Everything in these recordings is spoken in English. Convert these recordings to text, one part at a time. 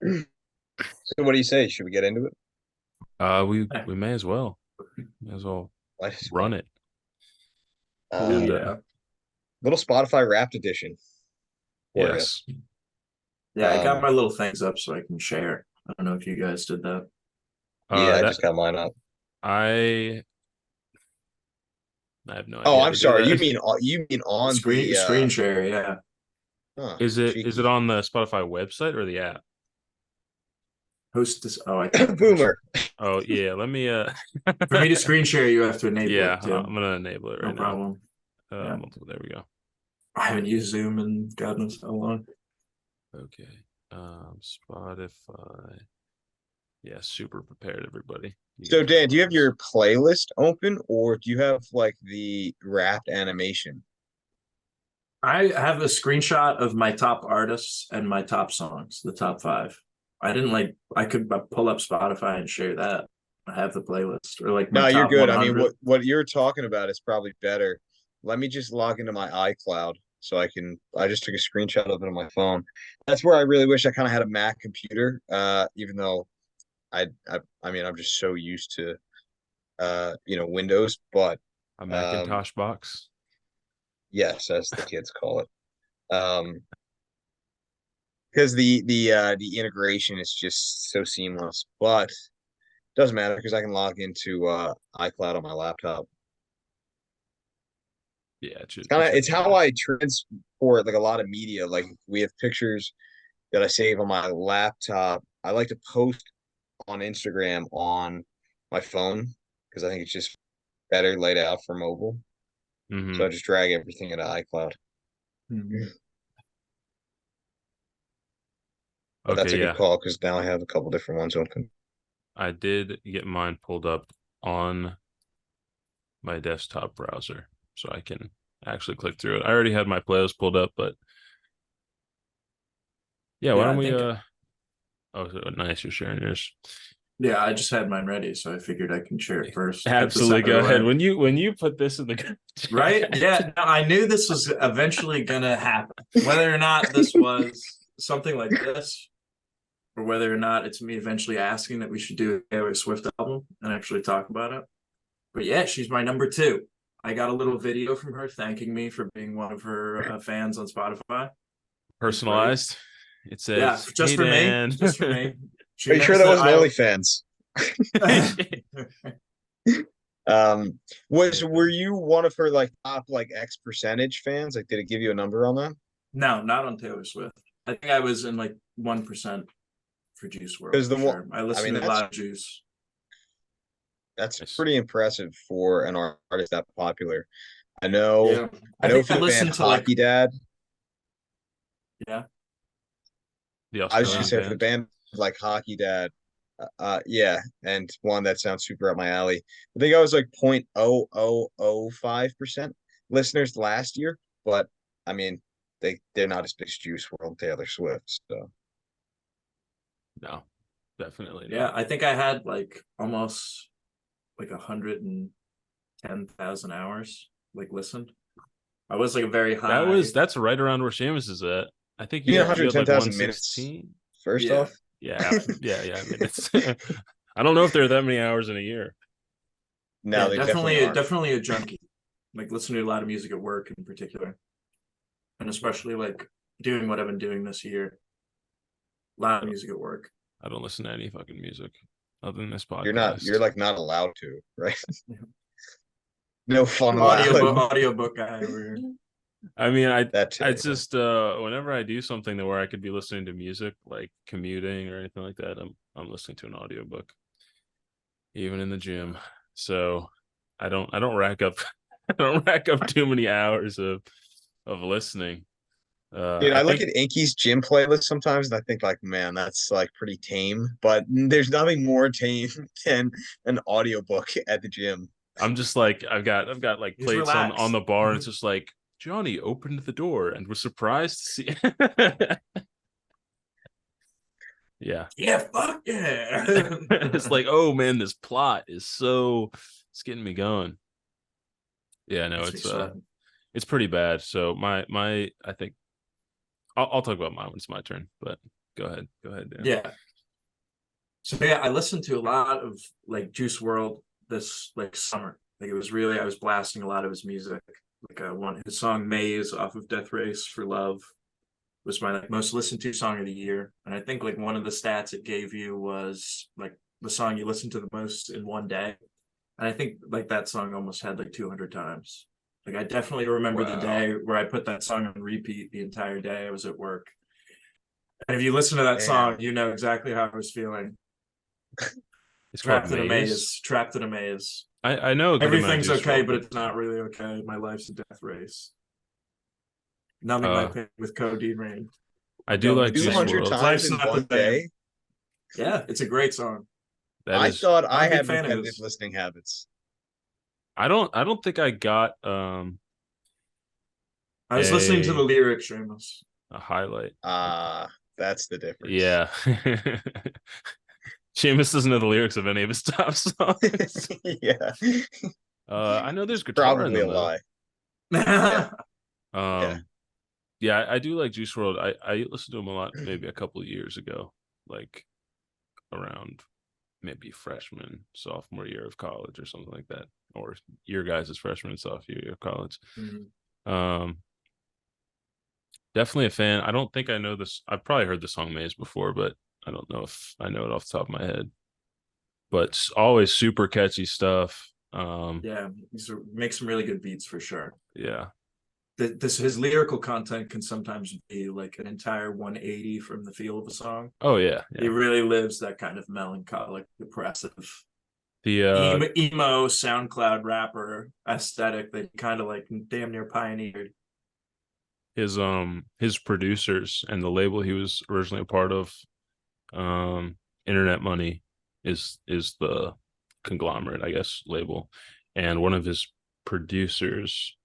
So what do you say? Should we get into it? We may as well. May as well Might as run well. it. Uh, And Yeah. little Spotify Wrapped edition for you. yes. Yeah, I got Um, my little things up so I can share. I don't know if you guys did that. yeah, I That just got mine up. I I have no Oh, idea how I'm to do sorry. that. You mean on Screen the screen share, yeah. Is it cheeky on the Spotify website or the app? Host this. Oh, I think boomer. Oh yeah, let me for me to screen share, you have to enable yeah, it too. I'm gonna enable it No right now. problem. Yeah. There we go. I haven't used Zoom in God knows how long. Okay. Spotify. Yeah, super prepared, everybody. You So guys Dan, do know you have this. your playlist open or do you have like the wrapped animation? I have a screenshot of my top artists and my top songs, the top five. I didn't like. I could pull up Spotify and share that. I have the playlist or like my No, you're top good. I mean, 100. what you're talking about is probably better. Let me just log into my iCloud so I just took a screenshot of it on my phone. That's where I really wish I kind of had a Mac computer. Even though I mean, I'm just so used to Windows, but A um Macintosh box. yes, as the kids call it. Because the integration is just so seamless, but doesn't matter because I can log into iCloud on my laptop. Yeah, Kind it of should it's be how fine. I transport like a lot of media. Like we have pictures that I save on my laptop. I like to post on Instagram on my phone because I think it's just better laid out for mobile. So Mm-hmm. I just drag everything into iCloud. Mhm. But that's Okay, a good yeah. call because now I have a couple different ones open. I did get mine pulled up on my desktop browser, so I can actually click through it. I already had my playlist pulled up, but yeah, why Yeah, don't I we think. oh nice, you're sharing yours. Yeah, I just had mine ready, so I figured I can share it first. Get this Absolutely, out of go the ahead. way. When you put this in the group Right? chat. Yeah, no, I knew this was eventually gonna happen. Whether or not this was something like this, or whether or not it's me eventually asking that we should do a Taylor Swift album and actually talk about it. But yeah, she's my number two. I got a little video from her thanking me for being one of her fans on Spotify. It was great. Personalized. It Yeah, says, just "Hey for me, Dan." just for me. She Are you sure that said wasn't OnlyFans? I. Um, were you one of her like top like X percentage fans? Like, did it give you a number on that? No, not on Taylor Swift. I think I was in like 1% for Juice World Because for the one, sure. I I listened mean, to a lot of Juice. that's Nice. pretty impressive for an artist that popular. Yeah. I I know think for I the band listened to like, Hockey Dad. yeah, The I was just gonna Australian say for the band. band like Hockey Dad, yeah, and one that sounds super up my alley. I think I was like 0.0005% listeners last year, but I mean, they're not as big as Juice World Taylor Swift. So No, definitely yeah. not. I think I had like almost like 110,000 hours like listened. I was like a very high. That's right around where Seamus is at. I think you mean Yeah, you had like 110,000 minutes 116. first yeah, off? Yeah. I mean, it's I don't know if there are that many hours in a year. No, yeah. they definitely Definitely, aren't. definitely a junkie. Like listening to a lot of music at work in particular, and especially like doing what I've been doing this year. A lot I of don't, music at work. I don't listen to any fucking music other than this You're podcast. like not allowed to, right? No fun allowed. Audiobook guy over here. I mean, That too. I just whenever I do something that where I could be listening to music, like commuting or anything like that, I'm listening to an audiobook, even in the gym. So I don't rack up I don't rack up too many hours of listening. Dude, I I look think at Inky's gym playlist sometimes and I think like, man, that's like pretty tame. But there's nothing more tame than an audiobook at the gym. I'm just like I've got like He's plates on relaxed. the bar and it's just like Johnny opened the door and was surprised to see. Yeah. Yeah, fuck yeah. It's like, oh man, this plot is so it's getting me going. Yeah, no, Gets me sweating. it's pretty bad. So my I think I'll talk about mine when it's my turn. But Go ahead, Dan. Yeah. So yeah, I listened to a lot of like Juice World this like summer. Like I was blasting a lot of his music. Like his song Maze off of Death Race for Love was my like most listened to song of the year. And I think like one of the stats it gave you was like the song you listened to the most in one day. And I think like that song almost had like 200 times. Like I definitely remember the day where I put that song on repeat the entire day I was at work. And if you listen to that song, you know exactly how I was feeling. It's Trapped called in a Maze. maze. Trapped in a maze. I know a good amount of Everything's Juice okay, WRLD, but it's not really okay. My life's a death race. Numbing my pain with codeine rain. I do like Juice 200 WRLD. times Life's in not one the same. day. Yeah, it's a great song. I thought I I'm a big had fan of repetitive his. listening habits. I don't think I got I was listening to the lyrics, Seamus. a highlight. That's the difference. Yeah. Seamus doesn't know the lyrics of any of his top songs. Yeah. I know there's guitar Probably in them, a lie. Yeah. Yeah, I do like Juice WRLD. I listened to him a lot maybe a couple of years ago, like around maybe freshman, sophomore year of college or something like that, or your guys' freshman, sophomore year of college. Mm-hmm. Definitely a fan. I don't think I know this. I've probably heard the song Maze before, but I don't know if I know it off the top of my head. But it's always super catchy stuff. Yeah, he makes some really good beats for sure. Yeah. His lyrical content can sometimes be like an entire 180 from the feel of a song. Oh yeah. He really lives that kind of melancholic, depressive, the emo SoundCloud rapper aesthetic that he kind of like damn near pioneered. His producers and the label he was originally a part of, Internet Money is the conglomerate, I guess, label, and one of his producers,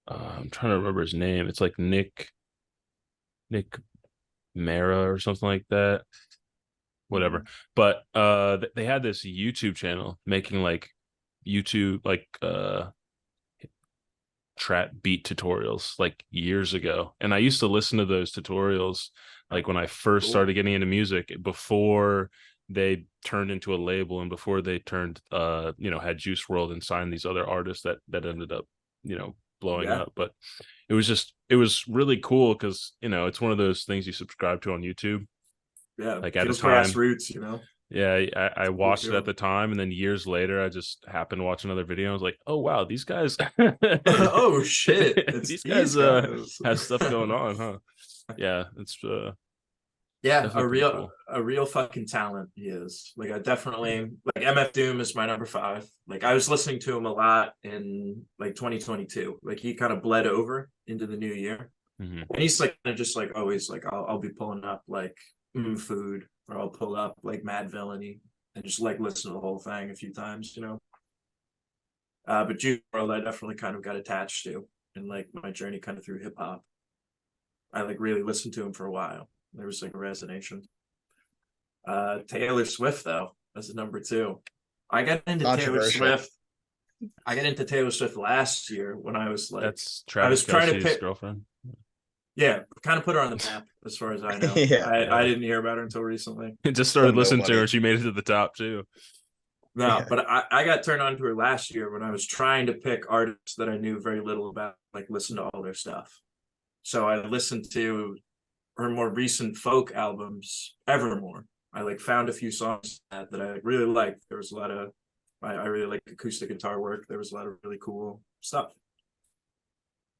I'm trying to remember his name. It's like Nick Mara or something like that. Whatever. Mm-hmm. But they had this YouTube channel making like YouTube like trap beat tutorials like years ago, and I used to listen to those tutorials like when I first started getting into music, before they turned into a label and before they turned had Juice WRLD and signed these other artists that ended up blowing up. But it was really cool because it's one of those things you subscribe to on YouTube. Yeah, like at a feels time, grassroots, Yeah, I watched it at the time, and then years later, I just happened to watch another video. I was like, "Oh wow, these guys! Oh shit, these guys have stuff going on, huh?" Yeah, it's yeah, cool. a real fucking talent he is. Like I definitely like MF Doom is my number 5. Like I was listening to him a lot in like 2022. Like he kind of bled over into the new year, and he's like kind of just like always like I'll be pulling up like Food, or I'll pull up like Mad Villainy and just like listen to the whole thing a few times, But Juice WRLD I definitely kind of got attached to in like my journey kind of through hip hop. I like really listened to him for a while. There was like a resonation. Taylor Swift though, that's number 2. I got into Taylor Swift. I got into Taylor Swift last year when I was like, that's Travis Kelce's girlfriend. Yeah, kind of put her on the map as far as I know. I didn't hear about her until recently. Just started listening to her, and she made it to the top too. No, but I got turned on to her last year when I was trying to pick artists that I knew very little about, like listen to all their stuff. So I listened to her more recent folk albums, Evermore. I like found a few songs that I really liked. There was a lot of I really like acoustic guitar work. There was a lot of really cool stuff.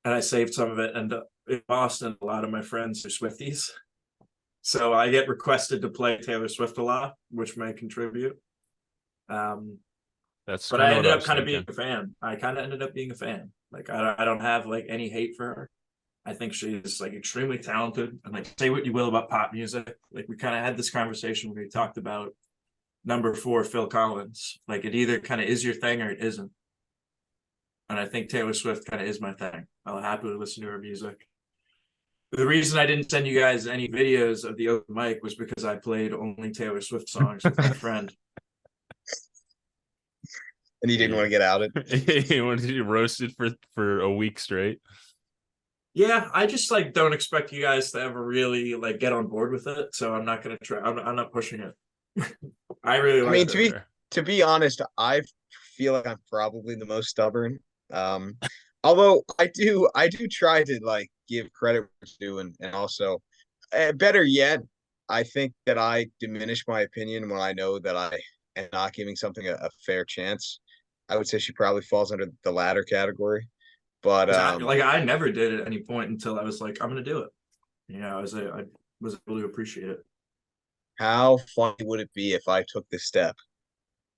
And I saved some of it. And in Boston, a lot of my friends are Swifties. So I get requested to play Taylor Swift a lot, which may contribute. But I ended up kind of being a fan. I kind of ended up being a fan. Like I don't have like any hate for her. I think she's like extremely talented. And like say what you will about pop music. Like we kind of had this conversation when we talked about number 4, Phil Collins. Like it either kind of is your thing or it isn't. And I think Taylor Swift kind of is my thing. I'll happily listen to her music. The reason I didn't send you guys any videos of the open mic was because I played only Taylor Swift songs with my friend. And you didn't want to get outed? You wanted to be roasted for a week straight. Yeah, I just like don't expect you guys to ever really like get on board with it, so I'm not gonna try. I'm not pushing it. I really I like mean, it. to be honest, I feel like I'm probably the most stubborn. Um, although I do try to like give credit where it's due, and also, better yet, I think that I diminish my opinion when I know that I am not giving something a fair chance. I would say she probably falls under the latter category, but 'Cause I never did at any point until I was like, I'm gonna do it. I was able to appreciate it. how funny would it be if I took this step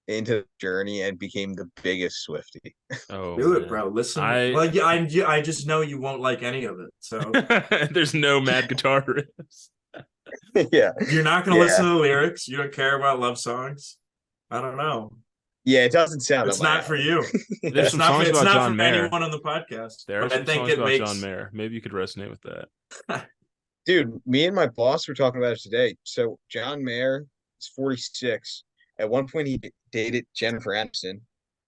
into the journey and became the biggest Swifty? Oh Do it, man, bro. Listen. I Well, yeah, I just know you won't like any of it. So there's no mad guitar riffs. Yeah, you're not gonna listen yeah, to the lyrics. You don't care about love songs. I don't know. yeah. It doesn't sound up It's my not for alley. you. There's some songs It's about not John for Mayer. anyone on the podcast. There are But I some think songs it about John makes Mayer. Maybe you could resonate with that. Dude, me and my boss were talking about it today. So John Mayer is 46. At one point, he dated Jennifer Aniston.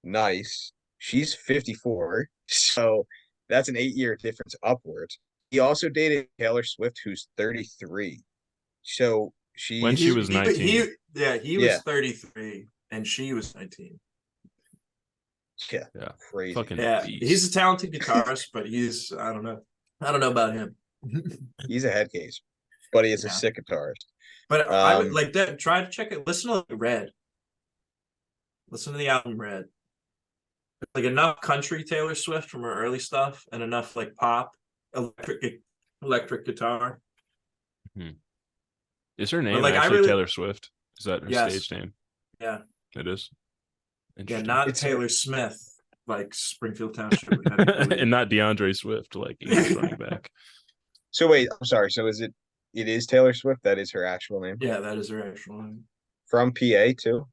Nice. She's 54. So that's an 8-year difference upwards. He also dated Taylor Swift, who's 33. So When she she's, was 19. he yeah, was 33 and she was 19. yeah, Yeah. crazy. Fucking Yeah, he's a beast. talented guitarist, but I don't know. I don't know about him. He's a head case, but he is a Yeah. sick guitarist. But I would Um, like that. Try to check it. Listen to Red. Listen to the album Red. Like enough country Taylor Swift from her early stuff, and enough like pop, electric guitar. Hmm. Is her But name like I actually really, Taylor Swift? Is that her yes, stage name? yeah, It is. yeah, Interesting. not it's her, Taylor Smith, like Springfield Township. Like, that'd be And weird. not DeAndre Swift, like Eagles running back. so wait, I'm sorry. So it is Taylor Swift? That is her actual name Yeah, that is her actual name. from PA too?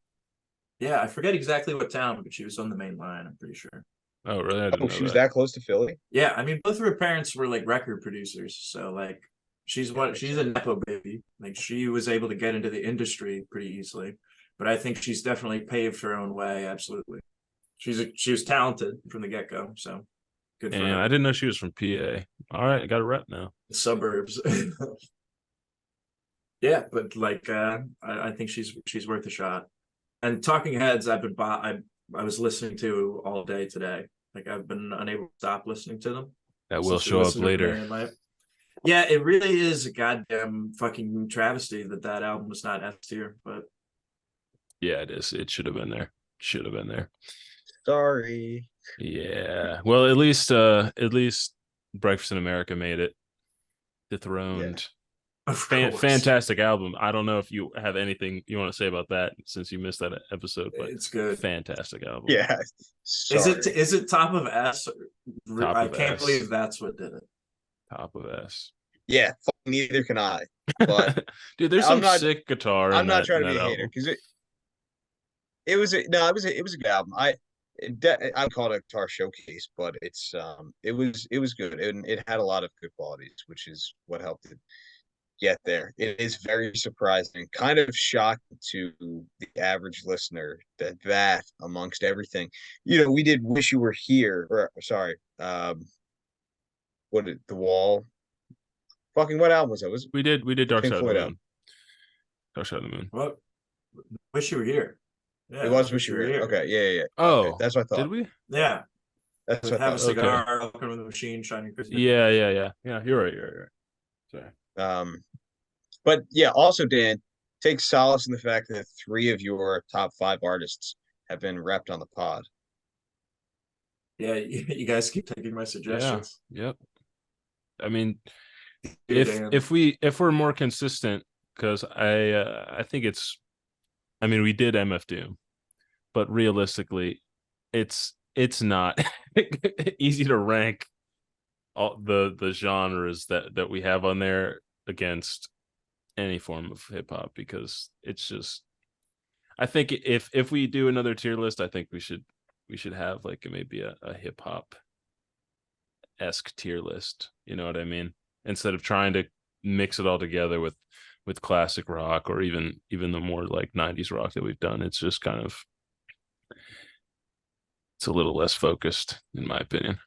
Yeah, I forget exactly what town, but she was on the main line. I'm pretty sure. Oh, really? I Oh, didn't know she was that. that close to Philly? Yeah, I mean, both of her parents were like record producers, so like Yeah, that makes she's a sense. nepo baby. Like she was able to get into the industry pretty easily, but I think she's definitely paved her own way. Absolutely, she was talented from the get go, so good for And I her. didn't know she was from PA. All right, I got a rep now. The suburbs. Yeah, but like I think she's worth a shot. And Talking Heads, I was listening to all day today. Like I've been unable to stop listening to them That will since we show up listened to later. Day in Life. Yeah, it really is a goddamn fucking travesty that album was not S tier, but Yeah, it is. It should have been there. Should have been there. Sorry. Yeah. Well, at least Breakfast in America made it. Dethroned. of course, Fantastic album. I don't know if you have anything you want to say about that since you missed that episode, but it's good. fantastic album. Yeah. Sorry. Is it top of S? Top I of can't S. believe that's what did it. Top of S. Yeah, neither can I. But Dude, there's I'm some not sick guitar I'm in not trying to be that a hater album. because it was it was a good album. I would call it a guitar showcase, but it was good and it had a lot of good qualities, which is what helped it get there. It is very surprising, kind of shocking to the average listener that amongst everything, we did "Wish You Were Here," or sorry, The Wall. Fucking what album was that? Was We did Dark Pink Side of the Floyd album? Moon. Dark Side of the Moon. What? Wish you were here. It Yeah, was wish "Wish you You were Were Here." here. Okay, yeah. Okay, Oh, that's what I did thought. we? Yeah, That's what I have a thought. cigar, open with a machine, shining Christmas. Yeah. Yeah, you're right. Sorry. But yeah, also Dan, take solace in the fact that 3 of your top 5 artists have been repped on the pod. Yeah, you guys keep taking my Yeah. suggestions. Yep. I mean, Dan. if we're more consistent, because I think we did MF Doom, but realistically, it's not easy to rank all the genres that we have on there against any form of hip hop, because it's just, I think if we do another tier list, I think we should have like maybe a hip hop esque tier list. You know what I mean? Instead of trying to mix it all together with classic rock or even the more like 90s rock that we've done, it's just kind of, it's a little less focused in my opinion.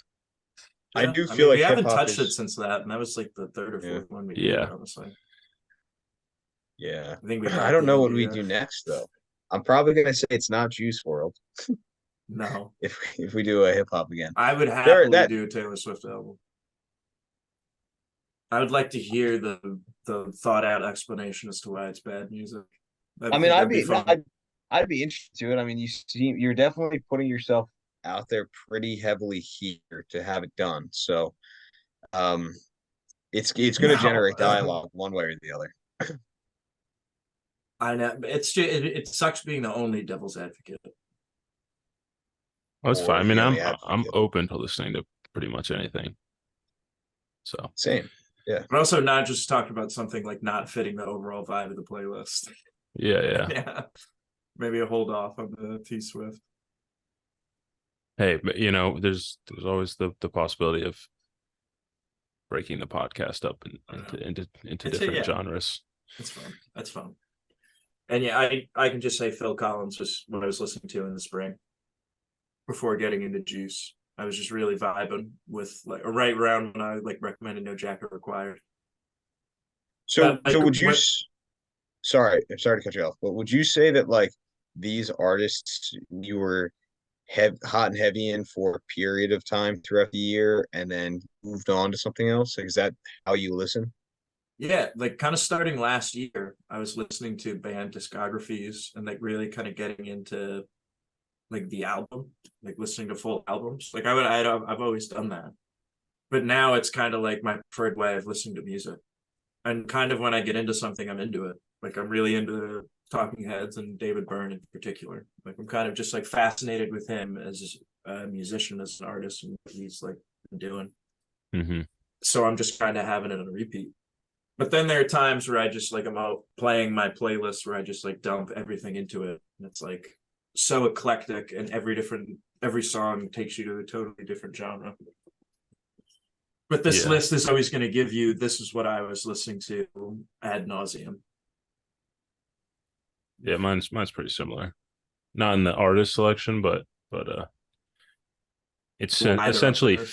I Yeah, do I feel mean, we like hip haven't hop touched it is, since that, and that was like the third or yeah, fourth one we did, Yeah. honestly. yeah. I think we I got don't the know what we idea. do next though. I'm probably gonna say it's not Juice World No, if we do a hip hop again. I would There happily that do a Taylor Swift album. I would like to hear the thought out explanation as to why it's bad music. I I mean think I'd that'd be be no, fun. I'd be interested to it. I mean you're definitely putting yourself out there pretty heavily here to have it done. So um it's gonna No, generate dialogue one way or the other. I know it's just, it sucks being the only devil's advocate. Well, it's fine. Or I mean, the only I'm advocate. open to listening to pretty much anything. So Same. Yeah. But also not just talking about something like not fitting the overall vibe of the playlist. yeah. Yeah. Maybe a hold off on the T Swift. Hey, but there's always the possibility of breaking the podcast up into different Yeah, genres. it's fun. That's fun. And yeah, I can just say Phil Collins was what I was listening to in the spring before getting into Juice. I was just really vibing with like right around when I like recommended No Jacket Required. So But like so would you what sorry, I'm sorry to cut you off, but would you say that like these artists you were hot and heavy in for a period of time throughout the year and then moved on to something else? Like, is that how you listen? yeah, like kind of starting last year, I was listening to band discographies and like really kind of getting into like the album, like listening to full albums. Like I've always done that. But now it's kind of like my preferred way of listening to music. And kind of when I get into something, I'm into it. Like I'm really into Talking Heads and David Byrne in particular. Like I'm kind of just like fascinated with him as a musician, as an artist, and what he's like doing. Hmm. So I'm just kind of having it on a repeat. But then there are times where I just like I'm out playing my playlist where I just like dump everything into it. And it's like so eclectic, and every song takes you to a totally different genre. But this Yeah. list is always going to give you this is what I was listening to ad nauseum. Yeah, mine's pretty similar. Not in the artist selection, but it's Why they're up essentially there.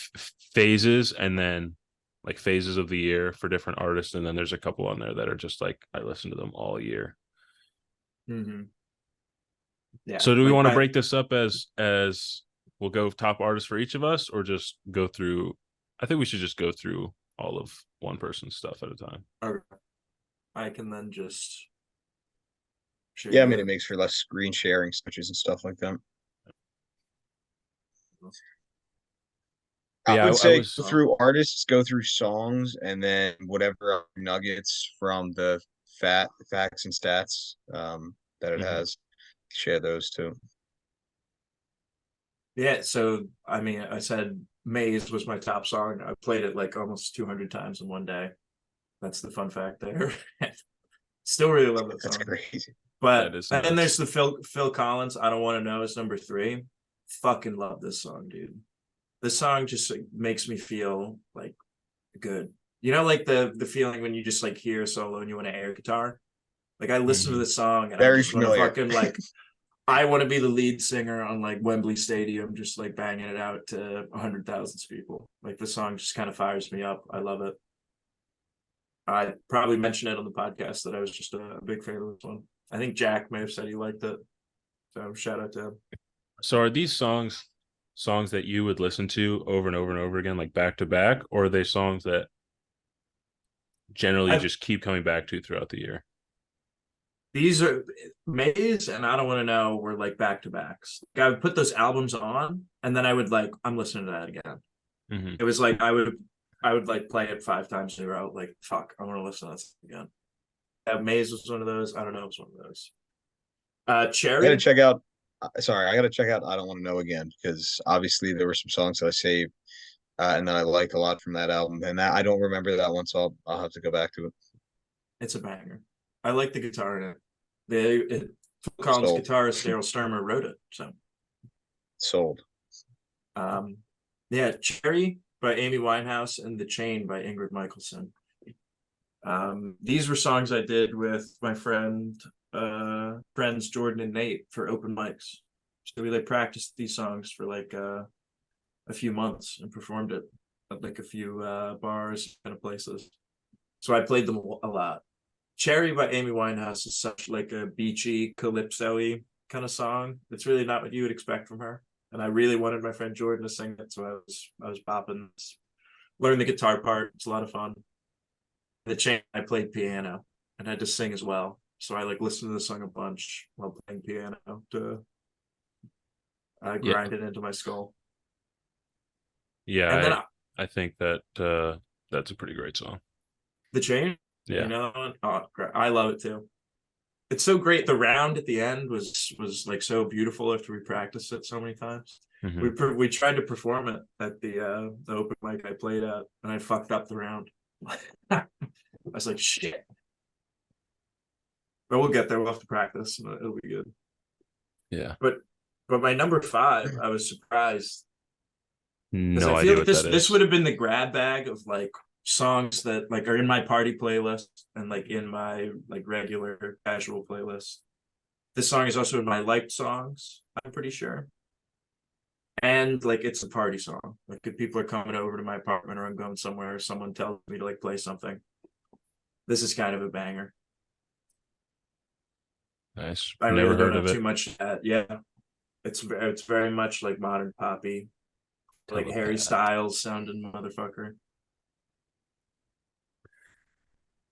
phases, and then like phases of the year for different artists, and then there's a couple on there that are just like I listen to them all year. Mm-hmm. Yeah, So do we like want to my break this up as we'll go top artists for each of us, or just go through? I think we should just go through all of one person's stuff at a time. or I can then just show Yeah, I you mean it the makes for less screen sharing switches and stuff like that. But I yeah, would I say was go through artists, go through songs, and then whatever nuggets from the facts and stats that it mhm. has, share those too. yeah. So I mean, I said Maze was my top song. I played it like almost 200 times in one day. That's the fun fact there. Still really love that That's song. crazy. But That is and then there's nuts. the Phil Collins. I don't want to know is number 3. Fucking love this song, dude. This song just like, makes me feel like good. You know, like the feeling when you just like hear a solo and you want to air guitar. Like I listen to Mhm. this song and I Very just want to familiar. fucking like I want to be the lead singer on like Wembley Stadium, just like banging it out to 100,000 people. Like the song just kind of fires me up. I love it. I probably mentioned it on the podcast that I was just a big fan of this one. I think Jack may have said he liked it. So shout out to him. So are these songs that you would listen to over and over and over again, like back to back, or are they songs that generally you I, just keep coming back to throughout the year? these are Maze and I Don't Want to Know were like back to backs. Like I would put those albums on and then I would like, I'm listening to that again. Mm-hmm. It was like I would like play it 5 times in a row. Like, fuck, I want to listen to this again. Maze was one of those. I don't know, it was one of those. I gotta Cherry. check out. Sorry, I gotta check out. I don't want to know again because obviously there were some songs that I saved and that I liked a lot from that album, and that I don't remember that one, so I'll have to go back to it. It's a banger. I like the guitar in it. Phil Collins Sold, guitarist Daryl Sturmer wrote it. So sold. um yeah, Cherry by Amy Winehouse and The Chain by Ingrid Michaelson. These were songs I did with my friends Jordan and Nate for open mics. So we like practiced these songs for like a few months and performed it. at like a few bars kind of places. So I played them a lot. Cherry by Amy Winehouse is such like a beachy, calypso-y kind of song. It's really not what you would expect from her. And I really wanted my friend Jordan to sing it, so I was popping, learning the guitar part. It's a lot of fun. The chain, I played piano and had to sing as well. So I like listened to the song a bunch while playing piano to Yeah. grind it into my skull. Yeah, And then I think that that's a pretty great song. the chain, Yeah. you know, oh, I love it too. It's so great. The round at the end was like so beautiful after we practiced it so many times. Mhm. We tried to perform it at the open mic I played at, and I fucked up the round. I was like, shit. But we'll get there. We'll have to practice. It'll be good. Yeah. But my number 5, I was surprised because No I feel idea like what that this is. would have been the grab bag of like songs that like are in my party playlist and like in my like regular casual playlist. This song is also in my liked songs, I'm pretty sure. And like it's a party song. Like if people are coming over to my apartment or I'm going somewhere, or someone tells me to like play something. This is kind of a banger. Nice. I Never really don't heard know of too it. much of that. Yeah. It's very much like modern poppy, like Harry Telepath. Styles sounding motherfucker.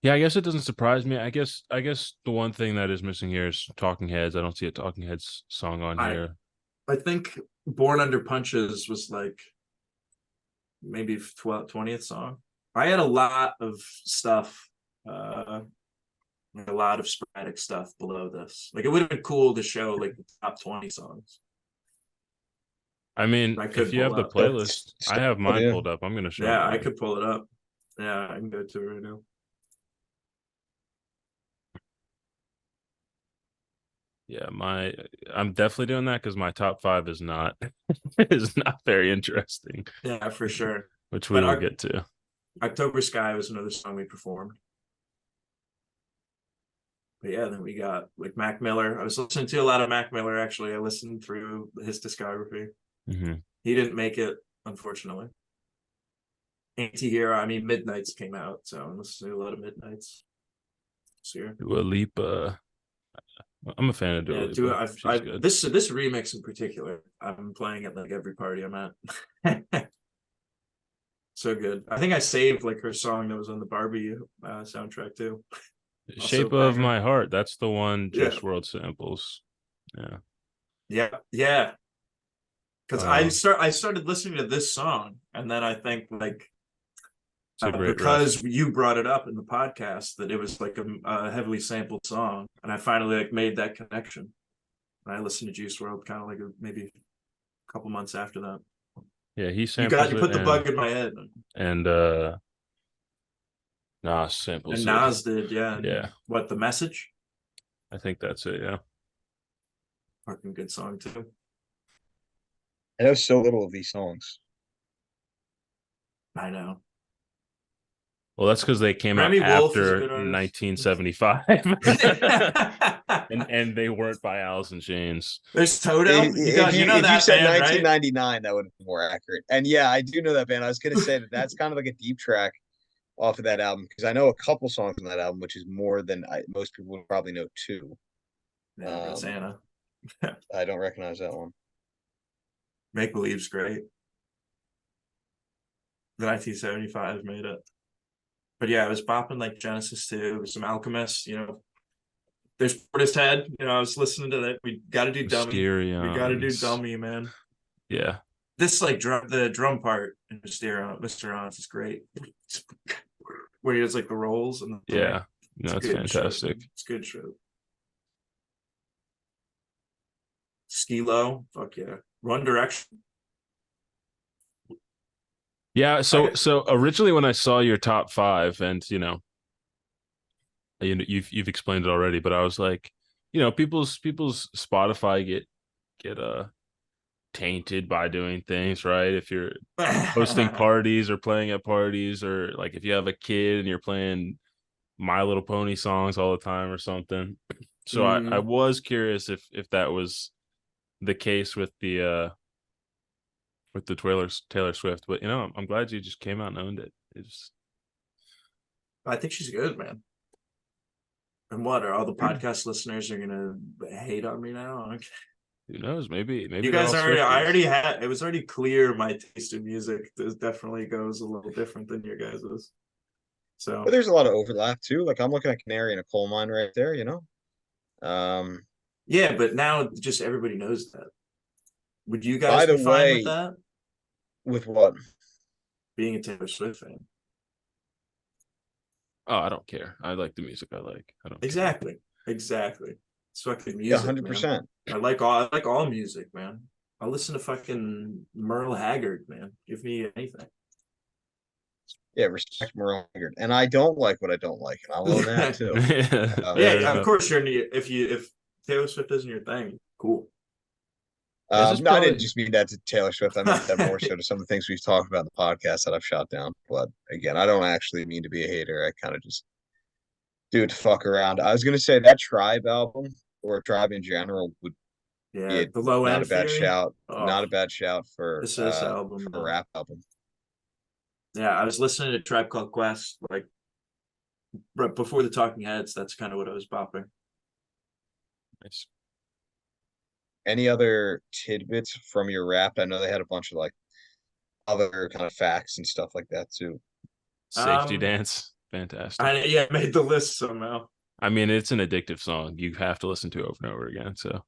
Yeah, I guess it doesn't surprise me. I guess the one thing that is missing here is Talking Heads. I don't see a Talking Heads song on I here. I think Born Under Punches was like maybe 20th song. I had a lot of stuff, like a lot of sporadic stuff below this. Like it would have been cool to show like the top 20 songs. I mean, I if could you pull have the up. playlist, I have Oh, mine yeah. pulled up. I'm gonna show Yeah, you I mine. could pull it up. Yeah, I can go to it right now. Yeah, I'm definitely doing that because my top 5 is not is not very interesting, Yeah, for sure. which we But will get to. October Sky was another song we performed. But yeah, then we got like Mac Miller. I was listening to a lot of Mac Miller actually. I listened through his discography. Mm-hmm. He didn't make it, unfortunately. Anti-Hero, I mean Midnight's came out, so I'm listening to a lot of Midnight's this year. Dua Lipa. I'm a fan of Dua Yeah, Lipa. She's I've good. this remix in particular, I'm playing at like every party I'm at. So good. I think I saved like her song that was on the Barbie soundtrack too. Also a Shape of banger. My Heart. That's the one Yeah, Just World samples. Yeah. yeah. Because Um, I started listening to this song, and then I think like it's a great riff. because you brought it up in the podcast that it was like a heavily sampled song, and I finally like made that connection. And I listened to Juice World kind of like maybe a couple months after that. Yeah, he You samples it put the bug in my head, and Nas samples and it. Nas did, yeah. And Yeah. what the message? I think that's it, yeah. Fucking good song too. I know so little of these songs. I know. Well, that's because they came out Remy Wolf is a after good artist. 1975. and they weren't by Alice in Chains. There's Toto. You know If you that said band, right? 1999, that would have been more accurate. And yeah, I do know that band. I was gonna say that that's kind of like a deep track off of that album because I know a couple songs on that album, which is more than most people would probably know too. Yeah, Rosanna. I don't recognize that one. Make Believe's great. The 1975 made it. But yeah, it was bopping like Genesis too. It was some Alchemist, you know. There's Portishead. You know, I was listening to that. We got to do Dummy. We got to do Mysterions. Dummy, man. Yeah. This like the drum part in Mr. Ons is great. Where he has like the rolls and Yeah. No, it's fantastic. Shit. It's good shit. Skilo, fuck yeah. One Direction. Yeah, so originally when I saw your top 5, and you've explained it already, but I was like, people's Spotify get tainted by doing things, right? If you're hosting parties or playing at parties, or like if you have a kid and you're playing My Little Pony songs all the time or something. So I was curious if that was the case with the with the Taylor Swift. But I'm glad you just came out and owned it. It's I think she's good, man. And what are all the podcast listeners are gonna hate on me now? Okay. who knows? Maybe You they're guys all already, I Swifties. already had. It was already clear my taste in music. This definitely goes a little different than your guys's. But So there's a lot of overlap too. Like I'm looking at Canary in a coal mine right there, you know. yeah, but now just everybody knows that. Would you By guys the be fine with way, that? with what? Being a Taylor Swift fan. Oh, I don't care. I like the music I like. I don't care. Exactly. Exactly. It's fucking Yeah, music, man. 100%. I like all music, man. I listen to fucking Merle Haggard, man. Give me anything. Yeah, respect Merle Haggard. And I don't like what I don't like, and I'll own that too. Fair Yeah, of enough. course if Taylor Swift isn't your thing, cool. This is No, I didn't probably just mean that to Taylor Swift. I meant that more so to some of the things we've talked about in the podcast that I've shot down. But again, I don't actually mean to be a hater. I kind of just do it to fuck around. I was gonna say that Tribe album or Tribe in general would be Yeah, the low not end a bad theory. shout. Oh, Not a bad shout this album, for a man. rap album. Yeah, I was listening to Tribe Called Quest like right before the Talking Heads. That's kind of what I was bopping. nice. Any other tidbits from your rap? I know they had a bunch of like other kind of facts and stuff like that too. Safety Um, Dance. Fantastic. I made the list somehow. I mean, it's an addictive song. You have to listen to over and over again. So,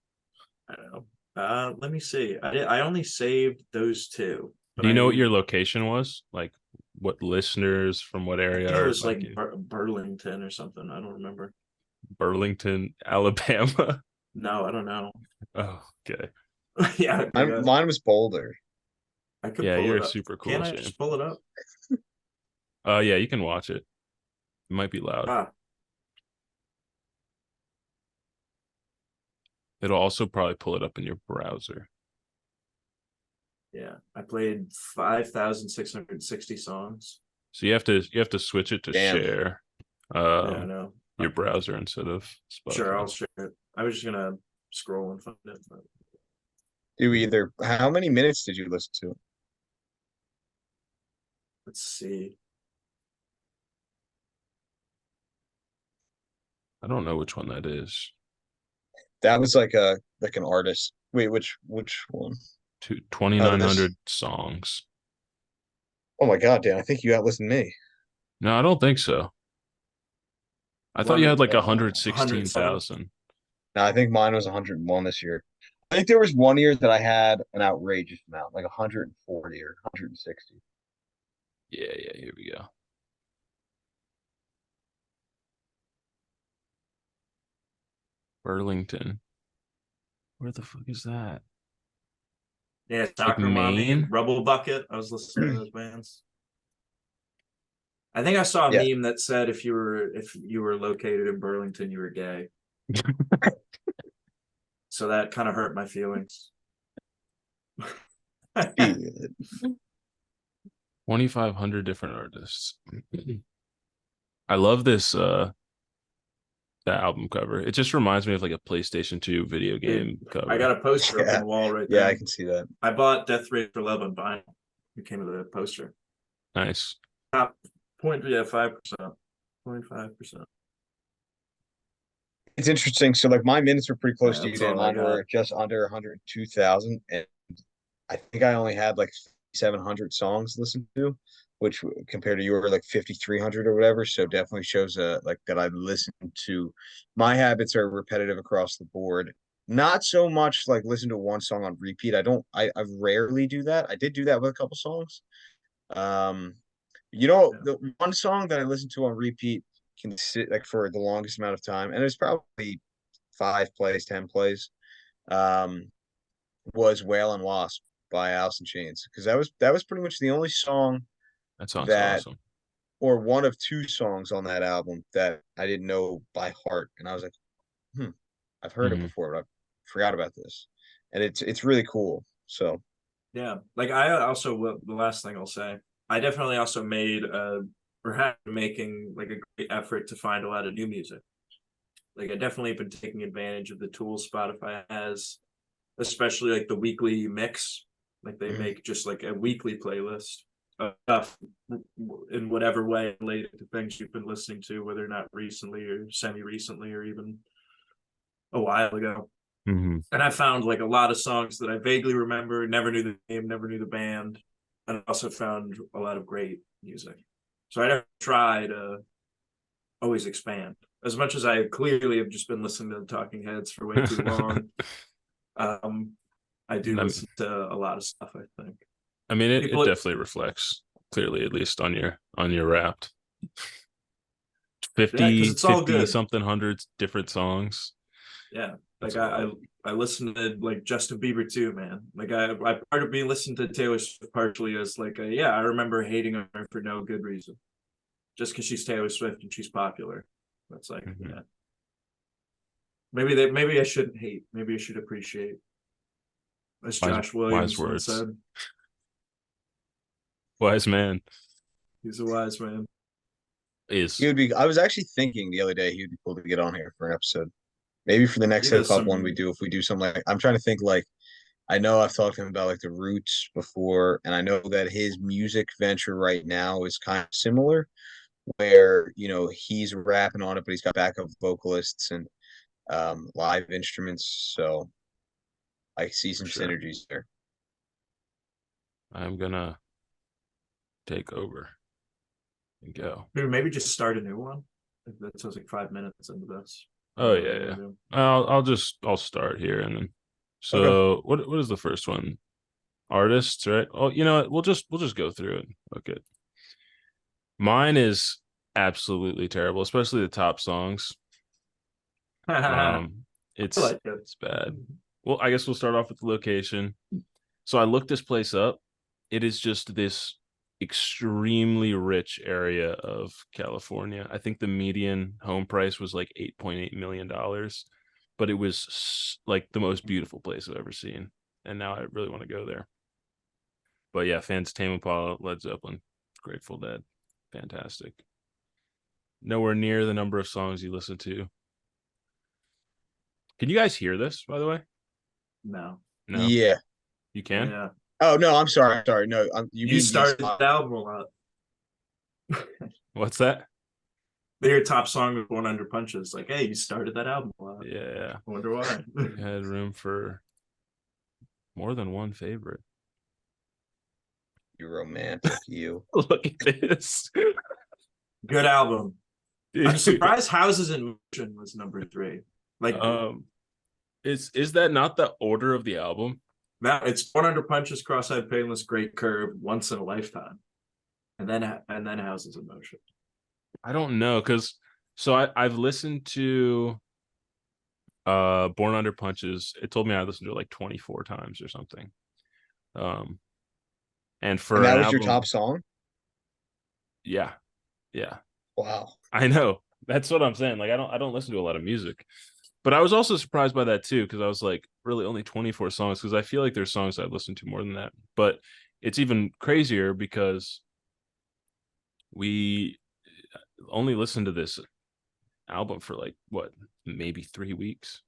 I don't know. Let me see. I only saved those two, but do you I know what your location was? Like, what listeners from what I area think it are was like like in Burlington or something. I don't remember. Burlington, Alabama? No, I don't know. Oh, okay. Yeah, I guess. Mine was Boulder. I could Yeah, pull you're it up. super cool, Can I Shane. just pull it up? Yeah, you can watch it. It might be loud. Ah, It'll also probably pull it up in your browser. yeah. I played 5,660 songs. So you have to switch it to Damn. share Yeah, I know. your browser instead of Sure, I'll Spotify. share it. I was just gonna scroll and find it. But... Do either. How many minutes did you listen to? Let's see. I don't know which one that is. That was like an artist. Wait, which one? Oh, this. 2,900 songs. Oh my God, Dan! I think you outlistened me. No, I don't think so. I thought you had One like 100 songs. 116,000. No, I think mine was 101 this year. I think there was one year that I had an outrageous amount, like 140 or 160. Yeah, here we go. Burlington. Where the fuck is that? Yeah, Like Soccer Mommy, Maine? Rubble Bucket. I was listening to those bands. I think I saw a Yeah. meme that said if you were located in Burlington, you were gay. So that kind of hurt my feelings. 2,500 different artists. I love this that album cover. It just reminds me of like a PlayStation 2 video game cover. I got a poster up on Yeah. the wall right Yeah, there. I can see that. I bought Death Ray for Love on vinyl. It came with a poster. Nice. Top 5%. 0.5%. It's interesting. So like my minutes were pretty close Yeah, to you, that's Dan. all I Mine got. were just under 102,000, and I think I only had like 700 songs listened to, which compared to you were like 5,300 or whatever. So definitely shows like that I listen to. My habits are repetitive across the board. Not so much like listen to one song on repeat. I rarely do that. I did do that with a couple songs. Um, Yeah. the one song that I listened to on repeat can sit like for the longest amount of time, and it's probably 5 plays, 10 plays. Um, was Whale and Wasp by Alice in Chains because that was pretty much the only song That song's that awesome. or one of two songs on that album that I didn't know by heart, and I was like, I've heard it Hmm. before, but I forgot about this, and it's really cool. So Yeah. Like I also the last thing I'll say, I definitely also made or have been making like a great effort to find a lot of new music. Like I definitely been taking advantage of the tools Spotify has, especially like the weekly mix. Like they make just like a weekly playlist of stuff in whatever way related to things you've been listening to, whether or not recently or semi-recently or even a while ago. Mm-hmm. And I found like a lot of songs that I vaguely remember, never knew the name, never knew the band, and also found a lot of great music. So I never try to always expand. As much as I clearly have just been listening to the Talking Heads for way too long, I do listen to a lot of stuff, I think. I mean, it People- definitely reflects clearly, at least on your Wrapped. 50, Yeah, 'cause it's all 50 good. something hundreds different songs. Yeah, like That's a I listen to like Justin Bieber too, man. Like I part of me listened to Taylor Swift partially as like yeah, I remember hating her for no good reason, just because she's Taylor Swift and she's popular. That's like Mhm. yeah. Maybe I shouldn't hate. Maybe I should appreciate. As Josh Williams once words. said, Wise man he's a wise man. is. He would be. I was actually thinking the other day he would be cool to get on here for an episode. Maybe for the next He hip does hop some- one we do, if we do something like I'm trying to think like I know I've talked to him about like the Roots before, and I know that his music venture right now is kind of similar, where he's rapping on it, but he's got backup vocalists and live instruments. So I see some Sure. synergies there. I'm gonna take over and go. Maybe just start a new one. That sounds like 5 minutes into this. Oh yeah. I'll start here and then. So what is the first one? Artists, right? Oh, you know what? We'll just go through it. Okay. Mine is absolutely terrible, especially the top songs. It's like it. it's bad. Well, I guess we'll start off with the location. So I looked this place up. It is just this extremely rich area of California. I think the median home price was like $8.8 million, but it was like the most beautiful place I've ever seen. And now I really want to go there. But yeah, fans Tame Impala, Led Zeppelin, Grateful Dead, fantastic. Nowhere near the number of songs you listen to. Can you guys hear this, by the way? No. No, Yeah. you can. Yeah. Oh no, I'm sorry. Sorry. No, you You mean started these- the album a lot. What's that? Your top song with 100 Punches. Like, hey, you started that album a lot. Yeah, I wonder why. we had room for more than one favorite. You romantic, you. Look at this. Good album. I'm Dude. surprised Houses in Motion was number 3. Like Is that not the order of the album? that it's 100 Punches, Cross-Eyed Painless, Great Curve, Once in a Lifetime. And then Houses in Motion. I don't know, because I've listened to Born Under Punches. It told me I listened to it like 24 times or something. And for And that an was your album, top song? yeah. Wow. I know. That's what I'm saying. Like I don't listen to a lot of music. But I was also surprised by that too, because I was like, really only 24 songs, because I feel like there's songs I've listened to more than that. But it's even crazier because we only listened to this album for like what, maybe 3 weeks.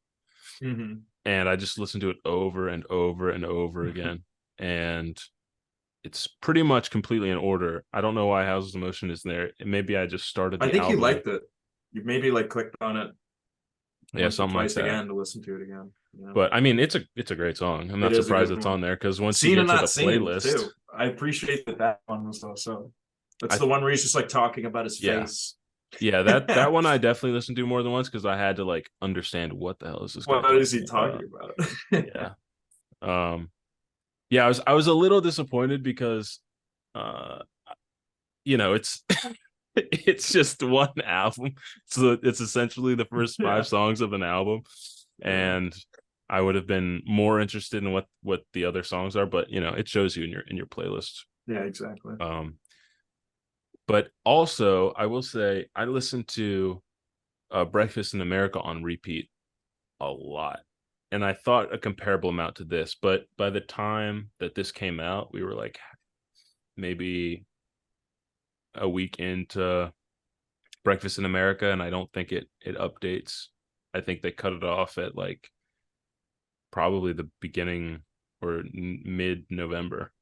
Mm-hmm. And I just listened to it over and over and over again. And it's pretty much completely in order. I don't know why Houses of Motion is there. Maybe I just started the I think album. you liked it. You maybe like clicked on it. Yeah, something like twice that. again to listen to it again. Yeah. But I mean, it's a great song. I'm not It is a surprised good it's one. on there, because once Seen you and get to Not the Seen playlist, too. I appreciate that one was also. That's the one where he's just like talking about his Yeah. face. yeah, that one I definitely listened to more than once, because I had to like understand what the hell is this guy What is he talking about? Yeah. Yeah, I was a little disappointed because it's it's just one album. So it's essentially the first 5 songs of an album. And I would have been more interested in what the other songs are, but it shows you in your playlist. Yeah, exactly. But also I will say I listened to Breakfast in America on repeat a lot. And I thought a comparable amount to this, but by the time that this came out, we were like maybe a week into Breakfast in America, and I don't think it updates. I think they cut it off at like probably the beginning or mid-November.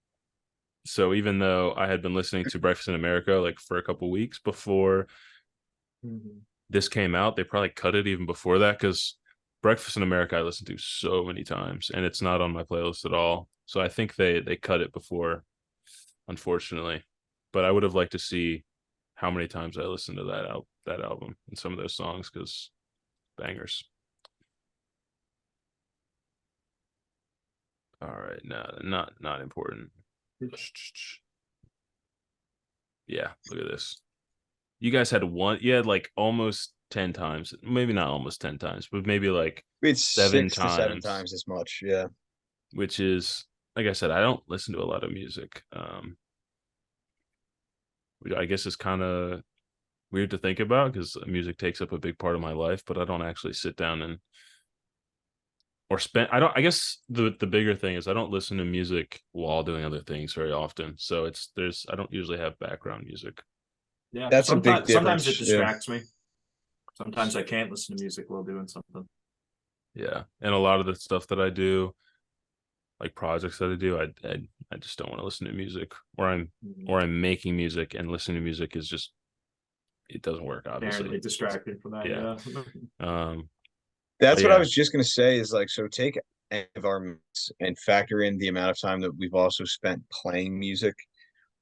So even though I had been listening to Breakfast in America like for a couple weeks before this came out, they probably cut it even before that, because Breakfast in America I listened to so many times and it's not on my playlist at all. So I think they cut it before, unfortunately. But I would have liked to see how many times I listened to that album and some of those songs, because bangers. All right, no, not important. Yeah, look at this. You guys had like almost 10 times, maybe not almost 10 times, but maybe like It's 7 6 to 7 times, times as much. Yeah. which is, like I said, I don't listen to a lot of music. Which I guess is kind of weird to think about, because music takes up a big part of my life, but I don't actually sit down and or spend I guess the bigger thing is I don't listen to music while doing other things very often. So I don't usually have background music. Yeah, That's a big sometimes it difference. Yeah. distracts me. Sometimes I can't listen to music while doing something. Yeah. And a lot of the stuff that I do, like projects that I do, I just don't want to listen to music, or I'm making music, and listening to music is just, it doesn't work, obviously. Apparently distracted from that. Yeah. That's what I yeah. was just gonna say is like, so take any of our mix and factor in the amount of time that we've also spent playing music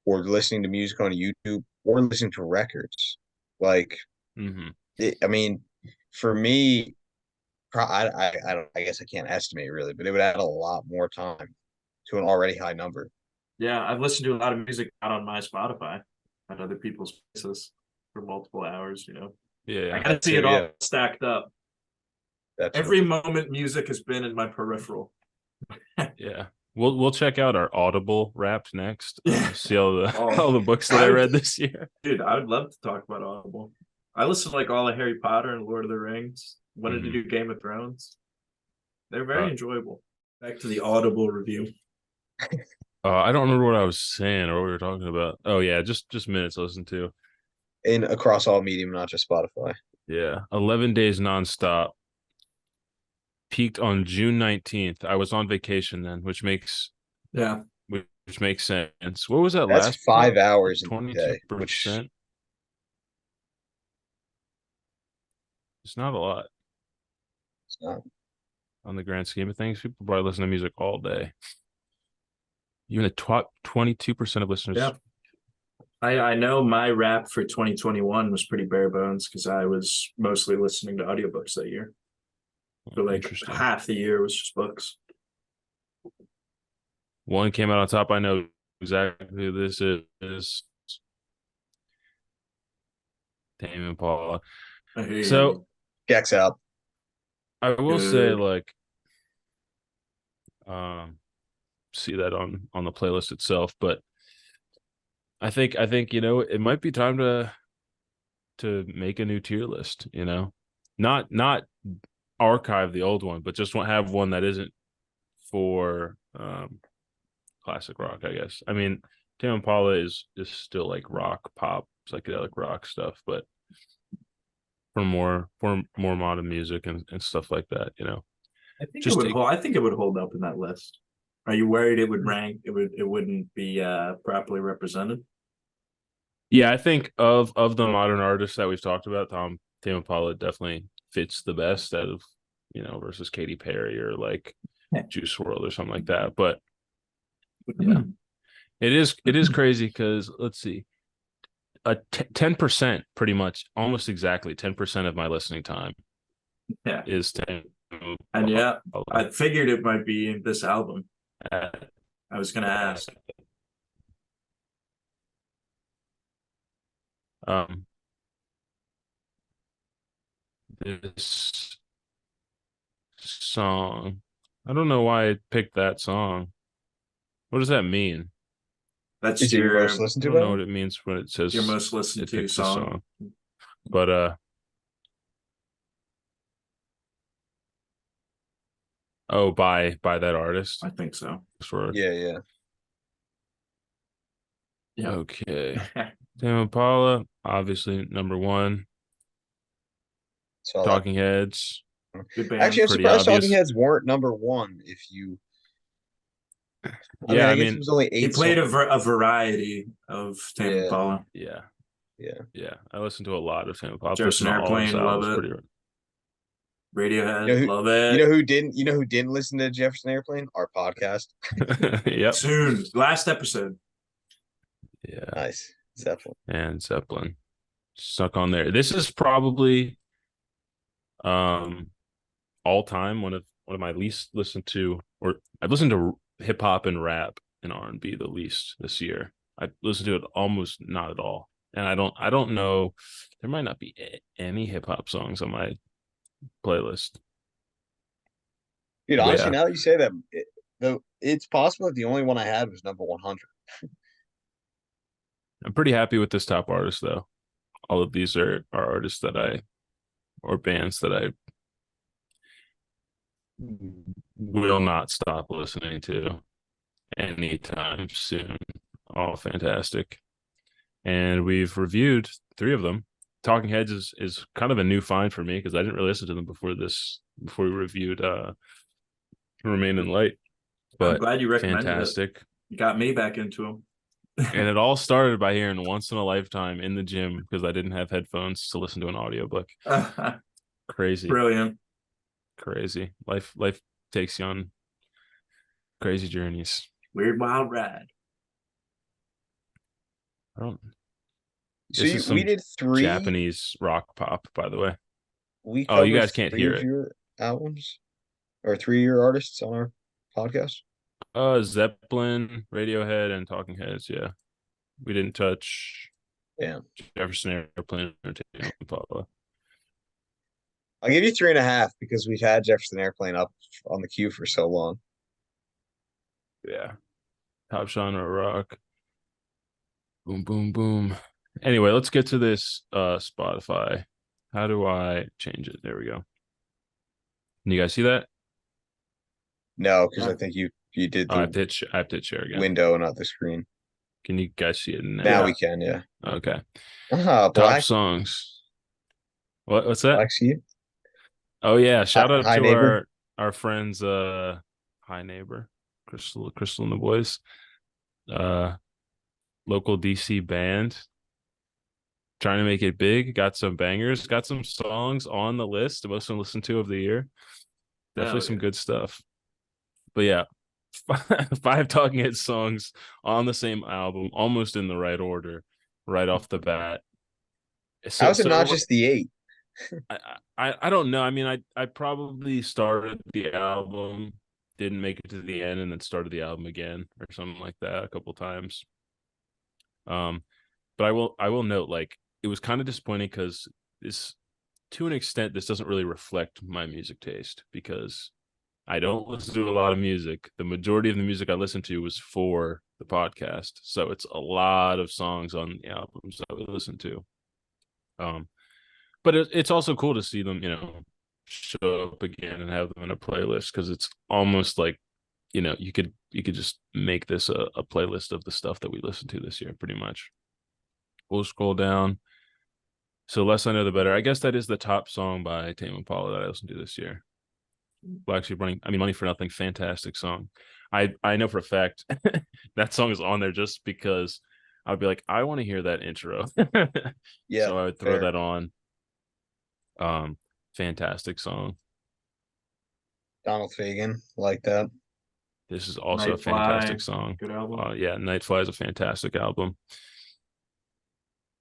or listening to music on YouTube or listening to records. Like, I mean, for me, I guess I can't estimate really, but it would add a lot more time to an already high number. Yeah, I've listened to a lot of music not on my Spotify, on other people's places for multiple hours. Yeah. I gotta see it all stacked up. That's Every moment music has been in my peripheral. Yeah. We'll check out our Audible Wrapped next. See all the Oh, all the books that I read this year. Dude, I would love to talk about Audible. I listened to like all of Harry Potter and Lord of the Rings. Wanted to do Game of Thrones. They're very enjoyable. Back to the Audible review. I don't remember what I was saying or what we were talking about. Oh yeah, just minutes to listen to. in across all medium, not just Spotify. Yeah. 11 days nonstop. Peaked on June 19th. I was on vacation then, which makes sense. What was that That's last 5 hours in a day, which 22%? It's not a lot is not. on the grand scheme of things. People probably listen to music all day. Even a 22% of listeners. Yeah. I know my rap for 2021 was pretty bare bones because I was mostly listening to audiobooks that year. So like half the year was just books. One came out on top. I know exactly who this is. Tame Impala. So Gex out. I will say, like, see that on the playlist itself, but I think it might be time to make a new tier list. Not archive the old one, but just have one that isn't for classic rock, I guess. I mean, Tame Impala is still like rock, pop, psychedelic rock stuff, but for more modern music and stuff like that, I think it would hold up in that list. Are you worried it would rank? It wouldn't be properly represented? Yeah, I think of the modern artists that we've talked about, Tame Impala definitely fits the best out of, versus Katy Perry or like Juice WRLD or something like that. But yeah, it is crazy because let's see, 10%, pretty much, almost exactly 10% of my listening time is Tame Impala. And yeah, I figured it might be in this album. I was gonna ask. This song, I don't know why I picked that song. What does that mean? That's your most listened to. I don't know what it means when it says your most listened to song. But oh, by that artist. I think so. Yeah. Okay. Tame Impala, obviously number one. Talking Heads. Actually, I'm surprised Talking Heads weren't number one. I mean, Yeah, I I guess it mean, was only He 8 played songs. a variety of Tame Yeah. Impala. yeah, Yeah. yeah. I listened to a lot of Tame Impala. I've Jefferson listened to all of his Airplane, love albums it. pretty. Radiohead, love it. You know who didn't listen to Jefferson Airplane? Our podcast. Yep. Soon, last episode. Yeah, Nice. Zeppelin. and Zeppelin stuck on there. This is probably um all time one of my least listened to, or I've listened to hip hop and rap and R&B the least this year. I listened to it almost not at all, and I don't know. There might not be any hip hop songs on my playlist. Dude, But honestly, yeah, now that you say that, though, it's possible that the only one I had was number 100. I'm pretty happy with this top artist though. All of these are artists that I or bands that I will not stop listening to anytime soon. All fantastic. And we've reviewed three of them. Talking Heads is kind of a new find for me because I didn't really listen to them before we reviewed Remain in Light. I'm But glad you recommended it. fantastic. You got me back into him. And it all started by hearing Once in a Lifetime in the gym because I didn't have headphones to listen to an audiobook. Crazy. Brilliant. Crazy. Life takes you on crazy journeys. Weird wild ride. I don't So This is we some did three. Japanese rock pop, by the way. We Oh, you covered guys can't three hear of it. your albums or 3 of your artists on our podcast. Zeppelin, Radiohead, and Talking Heads. Yeah, we didn't touch Yeah, Jefferson Airplane or Tame Impala. I'll give you 3.5 because we've had Jefferson Airplane up on the queue for so long. Yeah, top genre rock. Boom, boom, boom. Anyway, let's get to this Spotify. How do I change it? There we go. Can you guys see that? No, because I Yeah. think you did Oh, I have the to hit share again. window, not the screen. Can you guys see it now? Now we can, yeah. Okay. Black Top songs. What's that? Black Sheep. Oh yeah, shout out Hi to Neighbor. our friends Hi Neighbor, Crystal and the boys. Local DC band trying to make it big, got some bangers, got some songs on the list, the most listened to of the year. Definitely some good stuff. But yeah, 5 Talking Heads songs on the same album, almost in the right order, right off the bat. How is it not just the 8? I don't know. I mean, I probably started the album, didn't make it to the end, and then started the album again or something like that a couple times. But I will note, like, it was kind of disappointing because this, to an extent, this doesn't really reflect my music taste because I don't listen to a lot of music. The majority of the music I listened to was for the podcast, so it's a lot of songs on the albums that we listen to. But it's also cool to see them, show up again and have them in a playlist because it's almost like, you could just make this a playlist of the stuff that we listened to this year, pretty much. We'll scroll down. So Less I Know the Better. I guess that is the top song by Tame Impala that I listened to this year. Black Sheep Running. I mean, Money for Nothing, fantastic song. I know for a fact that song is on there just because I'd be like, I want to hear that intro. Yeah. So I would throw that on. Fantastic song. Donald Fagen, like that. This is also Night a fantastic Fly, song. good album. Yeah, Night Fly is a fantastic album.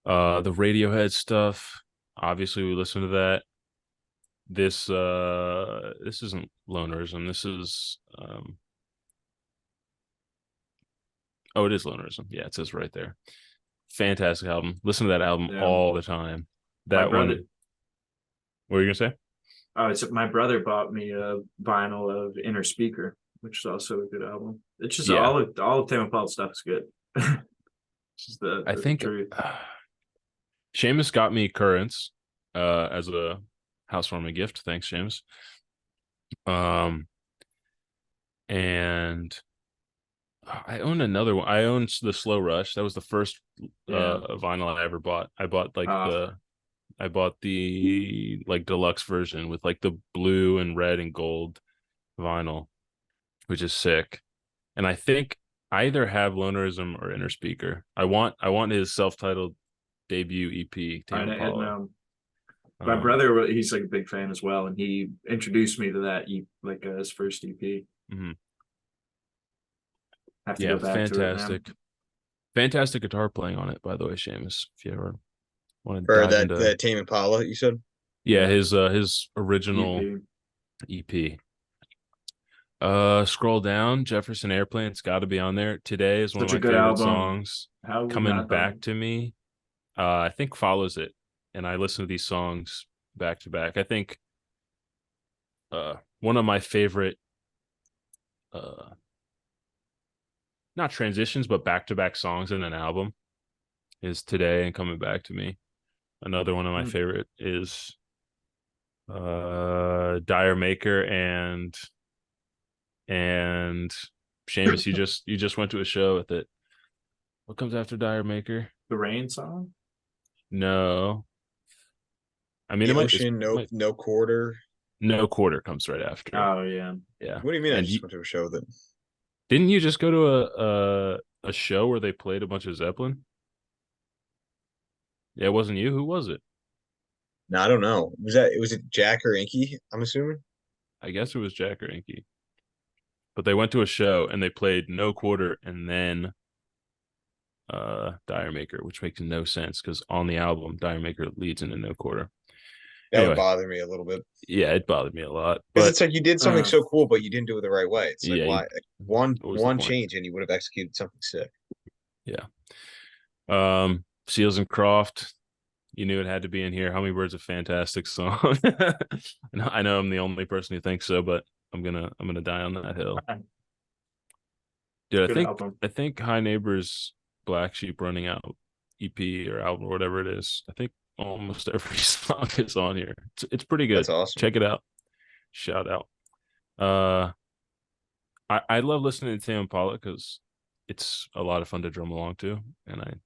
The Radiohead stuff, obviously we listen to that. This isn't Lonerism. This is it is Lonerism. Yeah, it says right there. Fantastic album. Listen to that album all the time. That one. What were you gonna say? Oh, it's my brother bought me a vinyl of Inner Speaker, which is also a good album. It's just all of Tame Impala stuff is good. Just I think truth. Seamus got me Currents as a housewarming gift. Thanks, Seamus. And I own another one. I own the Slow Rush. That was the first vinyl I ever bought. I bought the like deluxe version with like the blue and red and gold vinyl, which is sick. And I think I either have Lonerism or Inner Speaker. I want his self-titled debut EP, I Tame Impala. know. My brother, he's like a big fan as well, and he introduced me to that, his first EP. Mhm. Have to Yeah, go back to it, man. fantastic guitar playing on it, by the way, Seamus. If you ever want to Or dive that into, the Tame Impala you said? yeah, Yeah, his original EP. EP. Scroll down. Jefferson Airplane's got to be on there. Today is one of Such a my good favorite album. songs. How we Coming not done back it? to me, I think follows it, and I listen to these songs back to back. I think one of my favorite uh not transitions but back to back songs in an album is Today and Coming Back to Me. Another one of my Mm. favorite is Dire Maker and Seamus, you just went to a show with it. What comes after Dire Maker? The Rain song. No. I mean The it Ocean, might no quarter. No Quarter comes right after it. Oh yeah. Yeah. What do you mean? I And just went to a show that. didn't you just go to a show where they played a bunch of Zeppelin? Yeah, it wasn't you. Who was it? No, I don't know. Was it Jack or Inky? I'm assuming. I guess it was Jack or Inky. But they went to a show and they played No Quarter and then Dire Maker, which makes no sense because on the album Dire Maker leads into No Quarter. That would Anyway, bother me a little bit yeah, it bothered me a lot. because But it's like you did something Uh, so cool, but you didn't do it the right way. It's like yeah, why one what was the one point? change and you would have executed something sick. Yeah. Seals and Croft, you knew it had to be in here. Hummingbird's a fantastic song. I know I'm the only person who thinks so, but I'm gonna die on that hill. Dude, good album. I think High Neighbors Black Sheep Running Out EP or album or whatever it is. I think almost every song is on here. It's pretty good. That's awesome. Check it out. Shout out. Uh I love listening to Tame Impala because it's a lot of fun to drum along to, and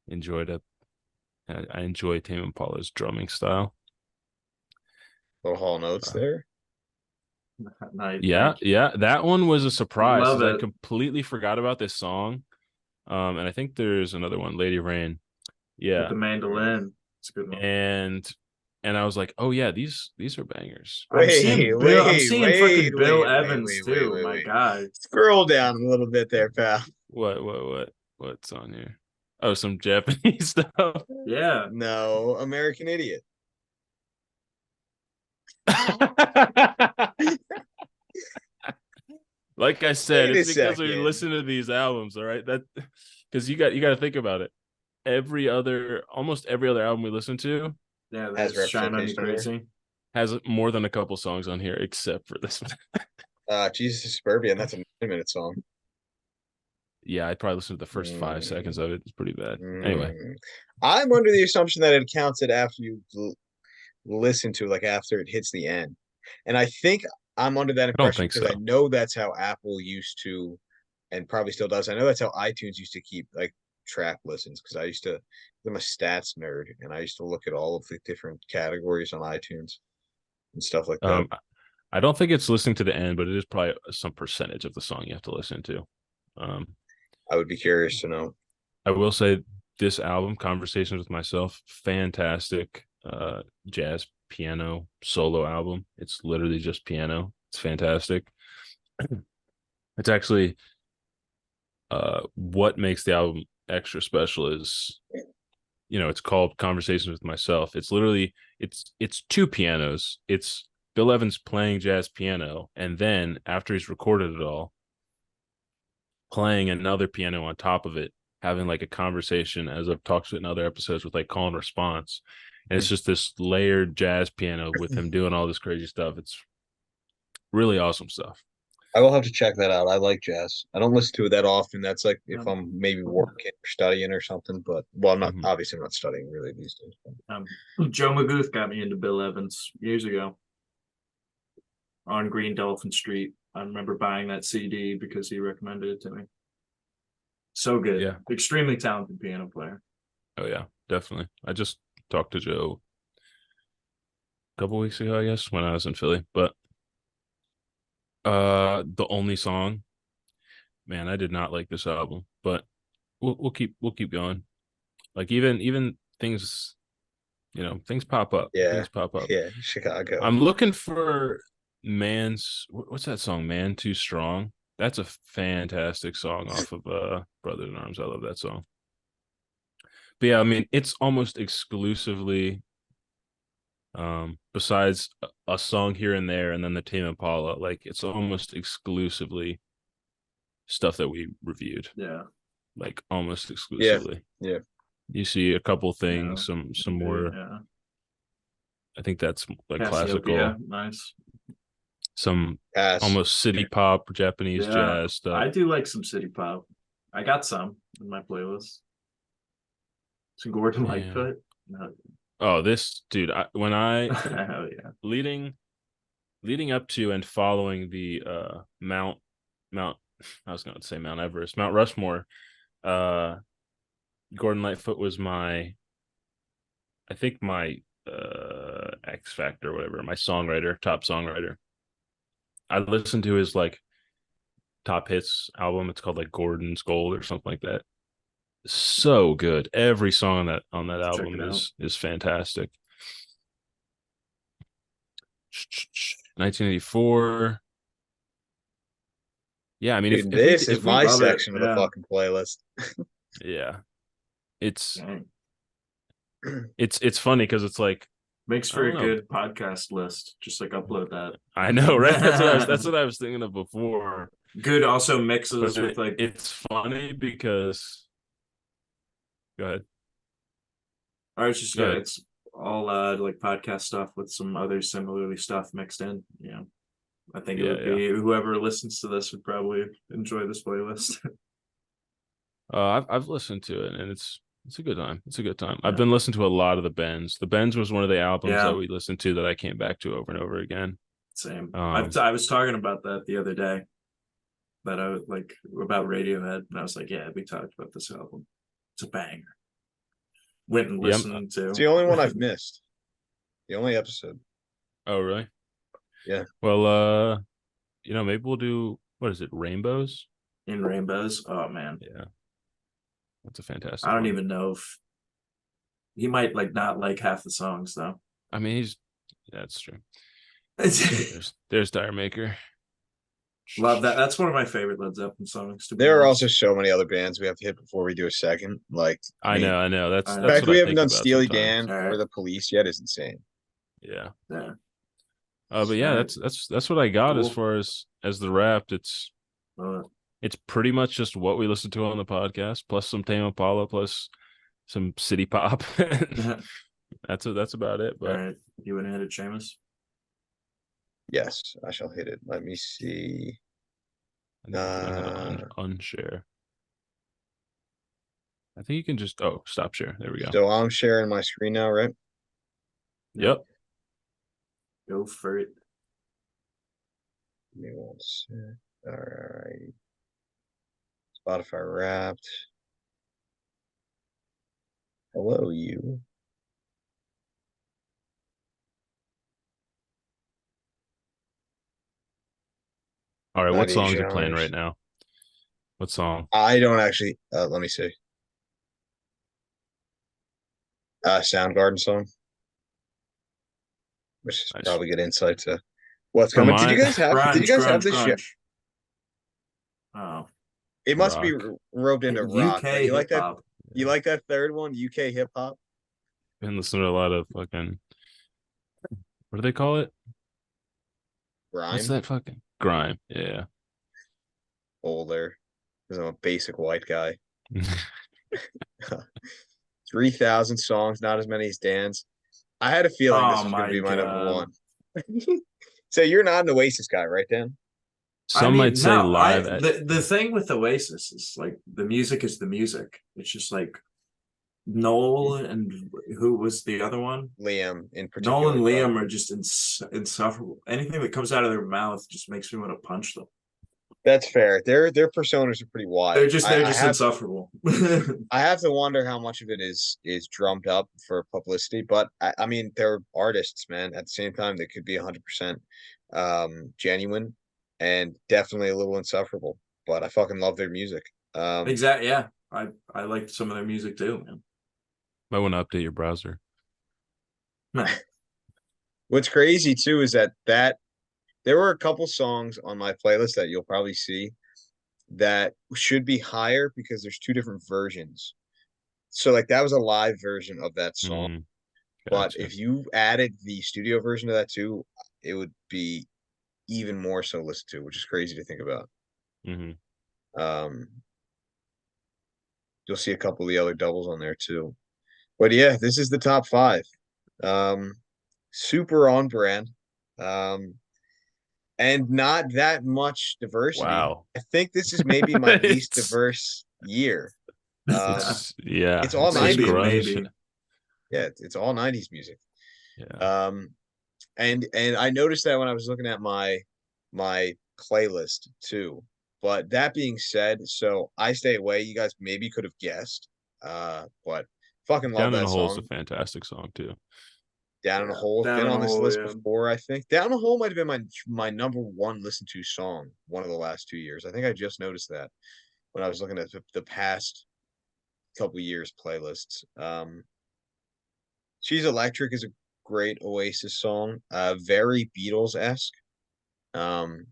enjoyed it. I enjoy Tame Impala's drumming style. Little Hall Notes Uh, there. Night. yeah, that one was a surprise Love because I it. completely forgot about this song. And I think there's another one, Lady Rain. With Yeah, the mandolin. It's a good one. and I was like, oh yeah, these are bangers. I'm seeing Bill. I'm seeing fucking Bill Evans too. My God. Scroll down a little bit there, pal. What's on here? Oh, some Japanese stuff. Yeah. No, American Idiot. Like I said, Wait a it's because we second. listen to these albums, all right? That because you got to think about it. Almost every other album we listen to Yeah, Has that's Shine On You representation there. Crazy. has more than a couple songs on here, except for this one. Jesus is Suburbia, that's a 9-minute song. Yeah, I'd probably listen to the first 5 seconds of it. It's pretty bad. Anyway, I'm under the assumption that it counts it after you listen to, like after it hits the end. And I think I'm under that I don't impression think because so. I know that's how Apple used to, and probably still does. I know that's how iTunes used to keep like track listens because I'm a stats nerd and I used to look at all of the different categories on iTunes and stuff like that. I don't think it's listening to the end, but it is probably some percentage of the song you have to listen to. I would be curious to know. I will say this album, Conversations with Myself, fantastic jazz piano solo album. It's literally just piano. It's fantastic. It's actually what makes the album extra special is it's called Conversations with Myself. It's literally it's two pianos. It's Bill Evans playing jazz piano, and then after he's recorded it all, playing another piano on top of it, having like a conversation, as I've talked in other episodes, with like call and response. And it's just this layered jazz piano with him doing all this crazy stuff. It's really awesome stuff. I will have to check that out. I like jazz. I don't listen to it that often. That's like if Um, I'm maybe working or studying or something. But well, I'm not Mhm. obviously I'm not studying really these days. Joe Magooth got me into Bill Evans years ago on Green Dolphin Street. I remember buying that CD because he recommended it to me. So good. Yeah. Extremely talented piano player. Oh yeah, definitely. I just talked to Joe a couple weeks ago, I guess, when I was in Philly. But the only song man, I did not like this album, but we'll keep going. Like even things, things pop up. Yeah, Things pop up. yeah, Chicago. I'm looking for what's that song? Man Too Strong. That's a fantastic song off of Brothers in Arms. I love that song. But yeah, I mean, it's almost exclusively besides a song here and there and then the Tame Impala, like it's almost exclusively stuff that we reviewed. Yeah. Like almost Yeah, exclusively. yeah. You see a couple Yeah. things, some more. Yeah. I think that's like Cassiopeia, classical, nice. some Pass. almost city pop, Japanese Yeah, jazz stuff. I do like some city pop. I got some in my playlist. Some Gordon Yeah. Lightfoot. No. Oh, this dude, when I Hell yeah. leading up to and following the Mount I was going to say Mount Everest, Mount Rushmore, Gordon Lightfoot was I think my X Factor, whatever, my top songwriter. I listened to his like top hits album. It's called like Gordon's Gold or something like that. So good. Every song on that Check album it out. is fantastic. 1984. Yeah, I mean, Dude, if we this is if we my Love it. section of the Yeah. fucking playlist. yeah, it's Dang. it's funny because it's like Makes I for a don't know. good podcast list. Just like upload that. I know, right? That's what I was thinking of before. Good also mixes But with like it's funny because go ahead. or it's just Go good. ahead. It's all like podcast stuff with some other similarly stuff mixed in. I think it Yeah, would be whoever listens to this would probably enjoy this playlist. I've listened to it and it's a good time. It's a good time. I've Yeah. been listening to a lot of the Bends. The Bends was one of the albums Yeah. that we listened to that I came back to over and over again. Same. Um, I was talking about that the other day. That I was like about Radiohead, and I was like, yeah, we talked about this album. It's a banger. Went and Yeah, listened to. It's the only one I've missed. The only episode. oh really? Yeah. Well, maybe we'll do what is it? Rainbows? In Rainbows. Oh man, Yeah. That's a fantastic I don't one. even know if he might like not like half the songs though. I mean, that's true. There's Dire Maker. Love that. That's one of my favorite Led Zeppelin songs. To be There are honest. also so many other bands we have to hit before we do a second. Like, I know. That's I know. the that's fact what we I haven't think done about Steely sometimes. Dan All right. or the Police yet is insane. Yeah. Yeah. But yeah, Alright. that's what I got as Cool. far as the Wrapped. Uh, It's pretty much just what we listen to on the podcast, plus some Tame Impala, plus some city pop. That's about it. all But right, you went ahead of Seamus. Yes, I shall hit it. Let me see. I think I know how to unshare. I think you can just stop share. There we go. So I'm sharing my screen now, right? Yep. Go for it. Give me one sec. All right. Spotify Wrapped. Hello, you. All right. What 98 songs are playing genres. right now? What song? I don't actually. Let me see. Soundgarden song, which is Nice. probably good insight to what's For coming. Did you mine- guys have? Did you guys have this shit? Oh, It must be Rock. roped into rock. But you like hip that? hop. You like that third one? UK hip hop. Been listening to a lot of fucking. What do they call it? What's Grime. that fucking grime? Yeah. Older. Because I'm a basic white guy. 3,000 songs, not as many as Dan's. I had a feeling this Oh was going to be my number God. one. So you're not an Oasis guy, right, Dan? Some might say no, live. the thing with Oasis is like the music is the music. It's just like Noel and who was the other one? Liam in particular. Noel and Liam are just insufferable. Anything that comes out of their mouth just makes me want to punch them. That's fair. Their personas are pretty wide. They're just I have, insufferable. I have to wonder how much of it is drummed up for publicity, but I mean they're artists, man. At the same time, they could be 100% genuine and definitely a little insufferable. but I fucking love their music. Exactly. Yeah, I liked some of their music too, man. Might want to update your browser. What's crazy too is that there were a couple songs on my playlist that you'll probably see that should be higher because there's two different versions. So like that was a live version of that song. Mm, But gotcha. if you added the studio version of that too, it would be even more so listened to, which is crazy to think about. Hmm. Um, you'll see a couple of the other doubles on there too. But yeah, this is the top five. Um, super on brand. Um, and not that much diversity. Wow. I think this is maybe my least It's diverse year. Um, yeah, it's all it's just 90s Maybe, music. grunge. maybe. Yeah, it's all 90s music. Yeah. Um, and I noticed that when I was looking at my playlist too. But that being said, so I Stay Away, you guys maybe could have guessed. But fucking love Down in the that Hole is a song. fantastic song too. Down in the Yeah, Hole has been down in on the this hole. list Yeah. before, I think. Down in the Hole might have been my number one listened to song one of the last 2 years. I think I just noticed that when I was looking at the past couple years playlists. She's Electric is a great Oasis song, very Beatles-esque. Um,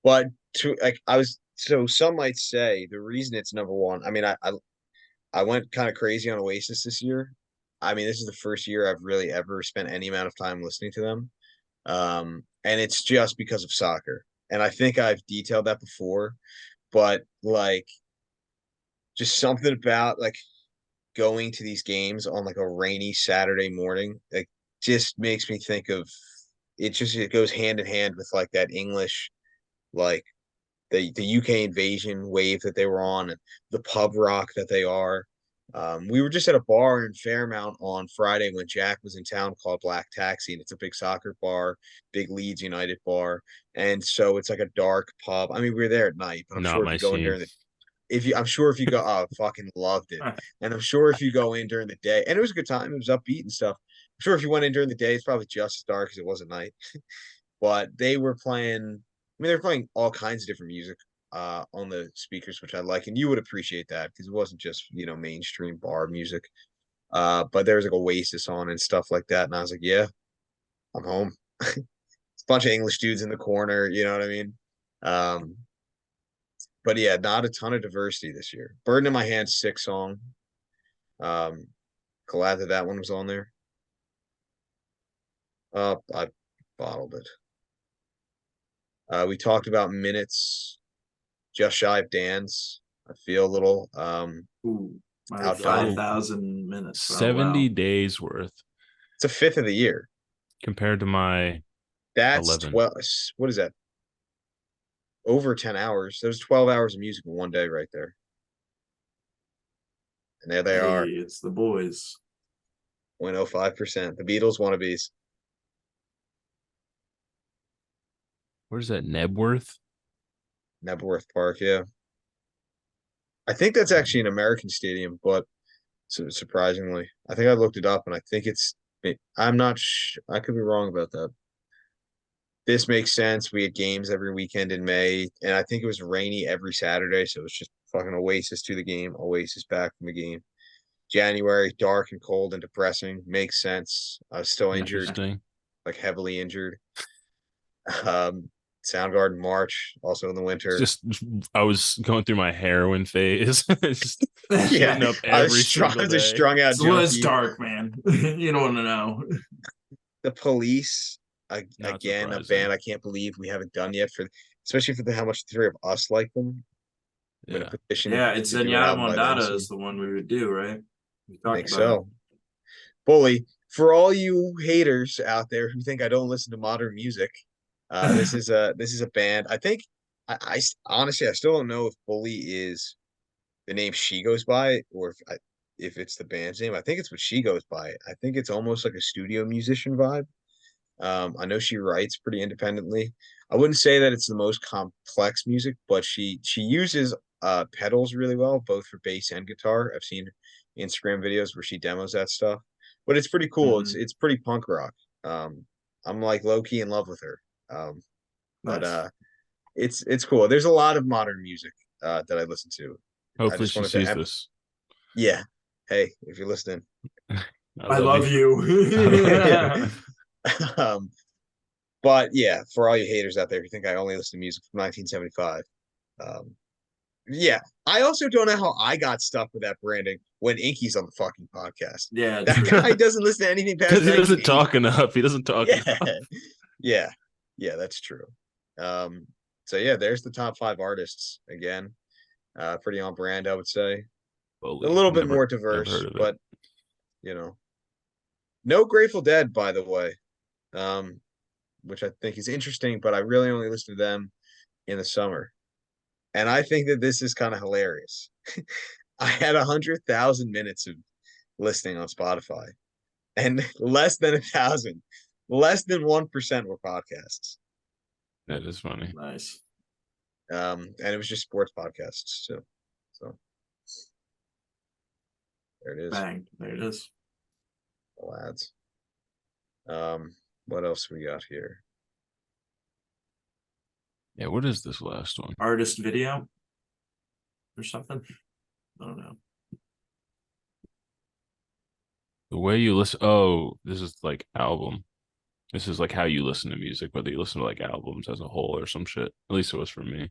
but to like I was so some might say the reason it's number one. I mean, I went kind of crazy on Oasis this year. I mean, this is the first year I've really ever spent any amount of time listening to them. And it's just because of soccer. And I think I've detailed that before, but like just something about like going to these games on like a rainy Saturday morning, like just makes me think of it. Just it goes hand in hand with like that English, like the UK invasion wave that they were on, and the pub rock that they are. We were just at a bar in Fairmount on Friday when Jack was in town called Black Taxi, and it's a big soccer bar, big Leeds United bar, and so it's like a dark pub. I mean, we were there at night, but I'm Not sure if my you go in scene. during the I'm sure if you go, oh, I fucking loved it. And I'm sure if you go in during the day, and it was a good time, it was upbeat and stuff. I'm sure if you went in during the day, it's probably just as dark as it was at night. But they were playing, I mean, they were playing all kinds of different music on the speakers, which I like. And you would appreciate that because it wasn't just, mainstream bar music. But there was like Oasis on and stuff like that. And I was like, yeah, I'm home. It's a bunch of English dudes in the corner, you know what I mean? Um, but yeah, not a ton of diversity this year. Burden in My Hand, sick song. Um, Glad that one was on there. I bottled it. We talked about minutes, just shy of Dan's. I feel a little Ooh, my outdone. 5,000 minutes. Oh 70 wow. days worth It's a fifth of the year. compared to my That's 11. 12. What is that? Over 10 hours. There's 12 hours of music in one day right there. And there they Hey, are. it's the boys. 0.05%. The Beatles wannabes. Where's that? Nebworth? Nebworth Park, yeah. I think that's actually an American stadium, but surprisingly, I think I looked it up and I think I'm not I could be wrong about that. This makes sense. We had games every weekend in May, and I think it was rainy every Saturday, so it was just fucking Oasis to the game, Oasis back from the game. January, dark and cold and depressing. Makes sense. I was still injured, Interesting. like heavily injured. Um, Soundgarden March, also in the It's winter. just I was going through my heroin phase. Just Yeah, shooting up every single I was a day. strung out It was junkie. dark, man. You don't want to know. The Police, Not again, a band surprising. I can't believe we haven't done yet especially for how much the three of us like them. I'm in a Yeah. position Yeah, it's to do an Zenyatta album by them Mondada soon. is the one we would do, right? We I talked think about it. so. Bully, for all you haters out there who think I don't listen to modern music, this is a band. I think I honestly I still don't know if Bully is the name she goes by or if it's the band's name. I think it's what she goes by. I think it's almost like a studio musician vibe. I know she writes pretty independently. I wouldn't say that it's the most complex music, but she uses pedals really well, both for bass and guitar. I've seen Instagram videos where she demos that stuff. But it's pretty cool. It's Mhm. it's pretty punk rock. I'm like low key in love with her. But Nice. it's cool. There's a lot of modern music that I listen to. I Hopefully just she wanted to sees this. yeah. Hey, if you're listening. I I love love you. you. um, but yeah, for all you haters out there who think I only listen to music from 1975, um, yeah, I also don't know how I got stuck with that branding when Inky's on the fucking podcast. Yeah, That true. guy doesn't listen to anything past Because he doesn't 1980. talk enough. He doesn't talk Yeah, enough. yeah, yeah, that's true. Um, so yeah, there's the top 5 artists again. Pretty on brand, I would say. A Holy, little bit never more never diverse, heard of it. but you know, no Grateful Dead, by the way, um, which I think is interesting. But I really only listen to them in the summer, and I think that this is kind of hilarious. I had 100,000 minutes of listening on Spotify, and less than 1,000, less than 1% were podcasts. That is funny. Nice. And it was just sports podcasts too. So there it is, Bang. There it is. lads. What else we got here? Yeah, what is this last one? Artist video or something. I don't know. The way you listen. Oh, this is like album. This is like how you listen to music, whether you listen to like albums as a whole or some shit. At least it was for me.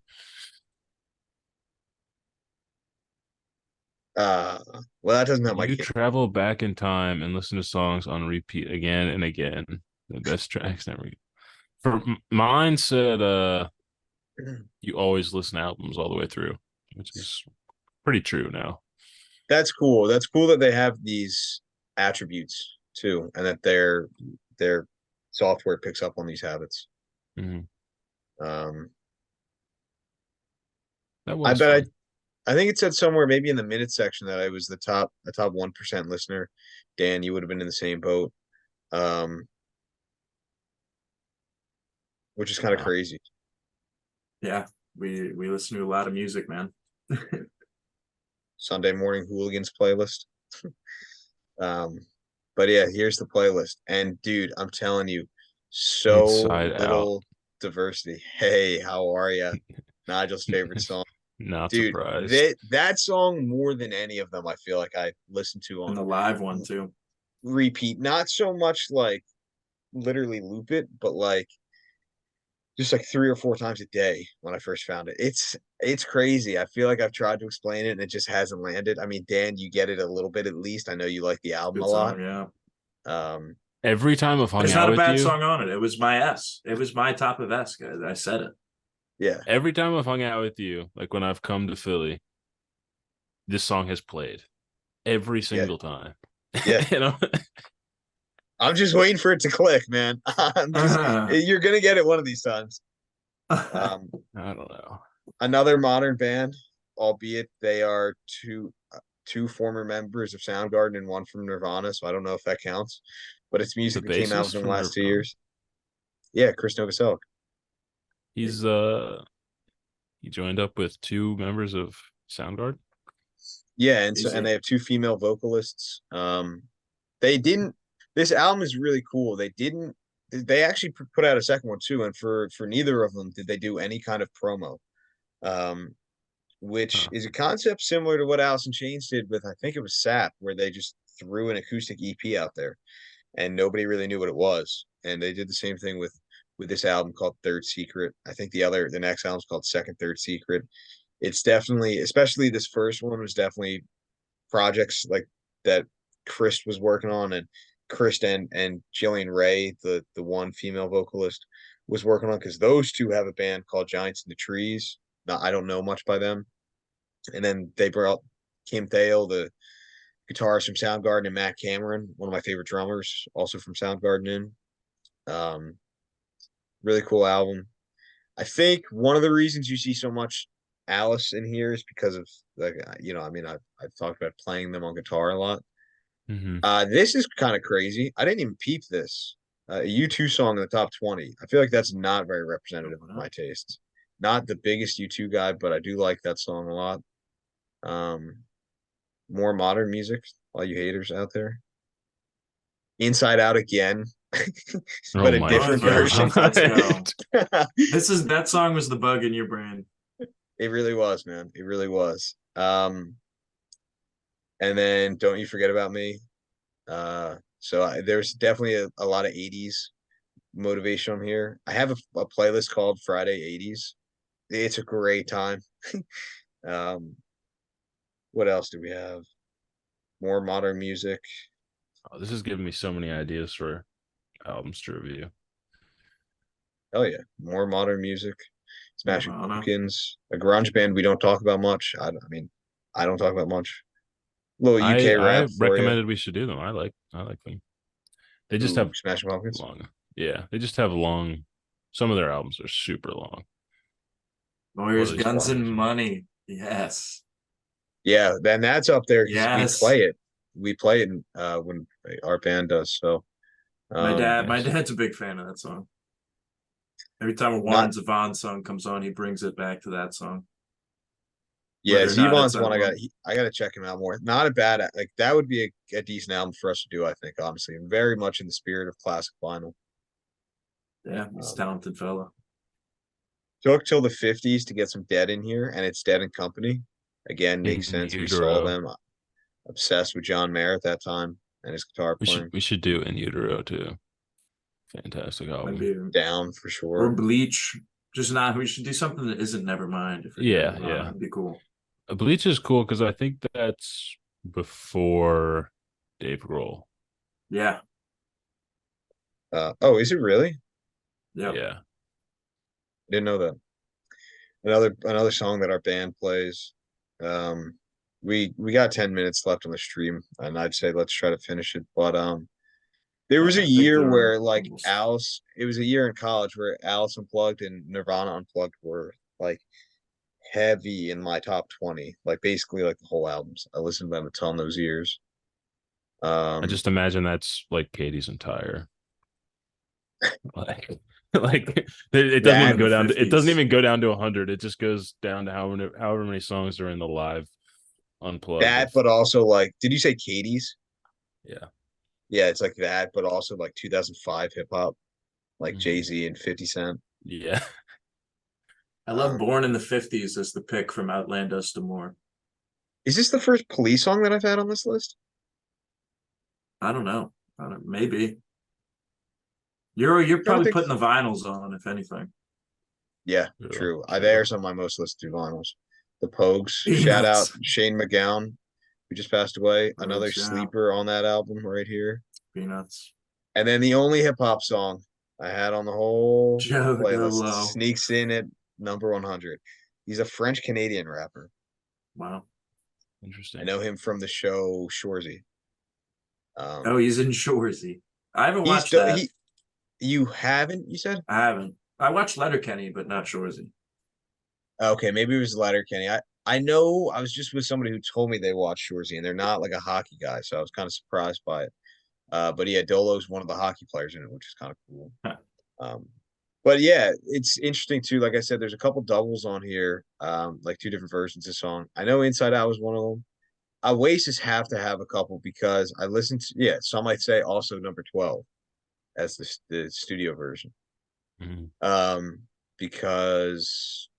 Uh, well, that doesn't have my You kid. travel back in time and listen to songs on repeat again and again. The best tracks never. For mine said, you always listen to albums all the way through, which is pretty true now. That's cool. That's cool that they have these attributes too, and that their software picks up on these habits. Mhm. Um, That I was bet fun. I think it said somewhere maybe in the minutes section that I was the top 1% listener. Dan, you would have been in the same boat. Um, which is kind of Wow. crazy. Yeah, we listen to a lot of music, man. Sunday morning hooligans playlist. Um, but yeah, here's the playlist. And dude, I'm telling you, so Inside Out. little diversity. Hey, how are you? Nigel's favorite song. Not Dude, surprised. that song more than any of them, I feel like I listen to And on the live one too. repeat. Not so much like literally loop it, but like just like 3 or 4 times a day when I first found it. It's crazy. I feel like I've tried to explain it and it just hasn't landed. I mean, Dan, you get it a little bit at least. I know you like the album a Good lot. song, yeah. Um, Every time I've hung There's out not a with bad you, song on it. It was my S. It was my top of S, guys. I said it. yeah, every time I've hung out with you, like when I've come to Philly, this song has played every yeah, single time. yeah. You know, I'm just waiting for it to click, man. You're gonna get it one of these times. Um, I don't know. Another modern band, albeit they are two former members of Soundgarden and one from Nirvana, so I don't know if that counts. But it's The music that came out bassist within the from last two Nirvana. years. Yeah, Chris Novoselic. He's he joined up with two members of Soundgarden. Yeah, and so and Easy. they have two female vocalists. They didn't. This album is really cool. They didn't. They actually put out a second one too, and for neither of them did they do any kind of promo. Um, which Huh. is a concept similar to what Alice in Chains did with I think it was Sap, where they just threw an acoustic EP out there and nobody really knew what it was. And they did the same thing with this album called Third Secret. I think the next album's called Second Third Secret. It's definitely, especially this first one was definitely projects like that Chris was working on, and Chris and Jillian Ray, the one female vocalist, was working on, because those two have a band called Giants in the Trees. Now, I don't know much by them. And then they brought Kim Thale, the guitarist from Soundgarden, and Matt Cameron, one of my favorite drummers, also from Soundgarden. Really cool album. I think one of the reasons you see so much Alice in here is because of like I mean I've talked about playing them on guitar a lot. Mm-hmm. This is kind of crazy. I didn't even peep this. A U2 song in the top 20. I feel like that's not very representative of my tastes. Not the biggest U2 guy, but I do like that song a lot. Um, More modern music, all you haters out there. Inside Out again. Oh but a my different version. version. god. Let's go. That song was the bug in your brain. It really was, man. It really was. And then Don't You Forget About Me. There's definitely a lot of 80s motivation on here. I have a playlist called Friday 80s. It's a great time. Um, what else do we have? More modern music. Oh, this is giving me so many ideas for albums to review. Oh yeah, more modern music. Smashing Nirvana. Pumpkins, a grunge band we don't talk about much. I mean, I don't talk about much. Little I UK rap I for you. recommended we should do them. I like them. They just Ooh, have Smashing Pumpkins. long. Yeah, they just have long. Some of their albums are super long. What Lawyers, are these Guns, four? and Money. Yes. Yeah, then that's up there because we Yes. play it. We play it when our band does. So, My Nice. dad's a big fan of that song. Every time a Warren not Zevon song comes on, he brings it back to that song, yeah, whether or not it's Zevon's that one one. I gotta check him out more. Not a bad like that would be a decent album for us to do. I think honestly, very much in the spirit of classic vinyl. Yeah, he's a Um, talented fella. Took till the 50s to get some Dead in here, and it's Dead and Company. Again, makes In sense. We saw utero. them. Obsessed with John Mayer at that time and his guitar We should playing. we should do In Utero too. Fantastic album. Maybe Down for or sure. Bleach. Just not. We should do something that isn't Nevermind. If we're doing Yeah, Nirvana, yeah. it'd be cool. Bleach is cool because I think that's before Dave Grohl. Yeah. Oh, is it really? Yep. Yeah. Didn't know that. Another song that our band plays. Um, we got 10 minutes left on the stream, and I'd say let's try to finish it. But there was Yeah. a I think year they're where like almost. Alice, it was a year in college where Alice Unplugged and Nirvana Unplugged were like heavy in my top 20. Like basically like the whole albums. I listened to them a ton those years. I Um, just imagine that's like Katie's entire like like it doesn't that even In the go down to it doesn't 50s. even go down to 100. It just goes down to however many songs are in the live unplugged that, of but also like, did you say Katie's? yeah. Yeah, it's like that, but also like 2005 hip hop, like Mhm. Jay-Z and 50 Cent. Yeah. I love Um, Born in the 50s as the pick from Outland Us to More. is this the first Police song that I've had on this list? I don't know. Maybe. You're trying to probably think. putting the vinyls on, if anything. Yeah, True, true. I true. There's on my most listened to vinyls. The Pogues. Shout out Peanuts. Shane McGowan, who just passed away. Another Rogues, yeah. sleeper on that album right here. Peanuts. And then the only hip hop song I had on the whole Joe playlist Dolo. sneaks in at number 100. He's a French Canadian rapper. Wow. I Interesting. know him from the show Shorzy. Oh, he's in Shorzy. I haven't He's watched that. he. You haven't? You said? I haven't. I watched Letterkenny, but not Shorzy. Okay, maybe it was Letterkenny. I know I was just with somebody who told me they watched Shorzy, and they're not like a hockey guy, so I was kind of surprised by it. But yeah, Dolo's one of the hockey players in it, which is kind of cool. Huh. Um, but yeah, it's interesting too. Like I said, there's a couple doubles on here, like two different versions of the song. I know Inside Out was one of them. Oasis have to have a couple because I listened to, yeah, some might say also number 12 as the studio version. Mhm. Because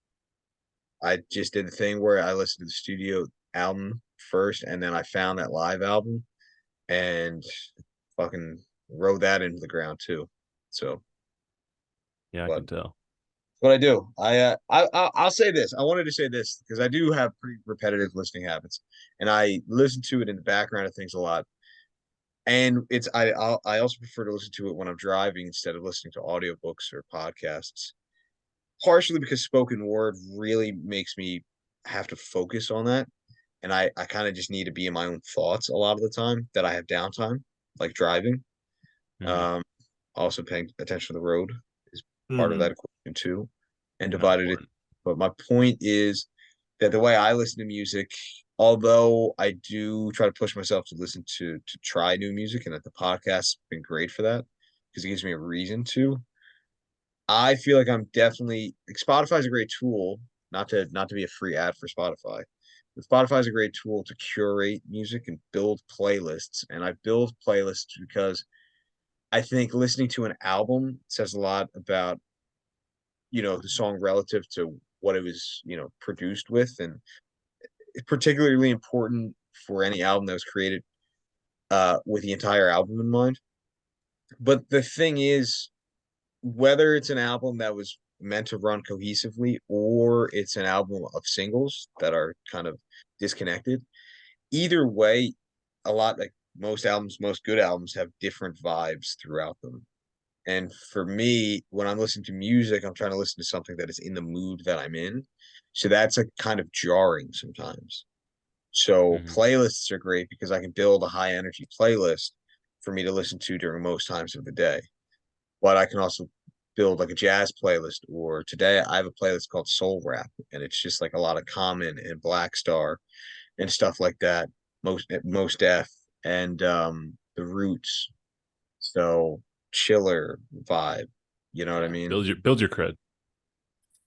I just did the thing where I listened to the studio album first, and then I found that live album and fucking rode that into the ground too. So, Yeah, I but can tell. what I do, I'll say this. I wanted to say this because I do have pretty repetitive listening habits, and I listen to it in the background of things a lot. And I also prefer to listen to it when I'm driving instead of listening to audiobooks or podcasts. Partially because spoken word really makes me have to focus on that. And I kind of just need to be in my own thoughts a lot of the time that I have downtime, like driving. Mhm. Um, also paying attention to the road is part of Hmm. that equation too, and Not divided it. important. But my point is that the way I listen to music, although I do try to push myself to listen to try new music, and that the podcast's been great for that because it gives me a reason to. I feel like I'm definitely like Spotify is a great tool, not to be a free ad for Spotify. But Spotify is a great tool to curate music and build playlists. And I build playlists because I think listening to an album says a lot about, the song relative to what it was, produced with. And it's particularly important for any album that was created with the entire album in mind. But the thing is, whether it's an album that was meant to run cohesively or it's an album of singles that are kind of disconnected, either way, a lot like most albums, most good albums have different vibes throughout them. And for me, when I'm listening to music, I'm trying to listen to something that is in the mood that I'm in. So that's a kind of jarring sometimes. So Mhm. playlists are great because I can build a high energy playlist for me to listen to during most times of the day. But I can also build like a jazz playlist, or today I have a playlist called Soul Rap, and it's just like a lot of Common and Black Star and stuff like that. Most Def and the Roots. So chiller vibe. You know what I Yeah, mean? build your cred.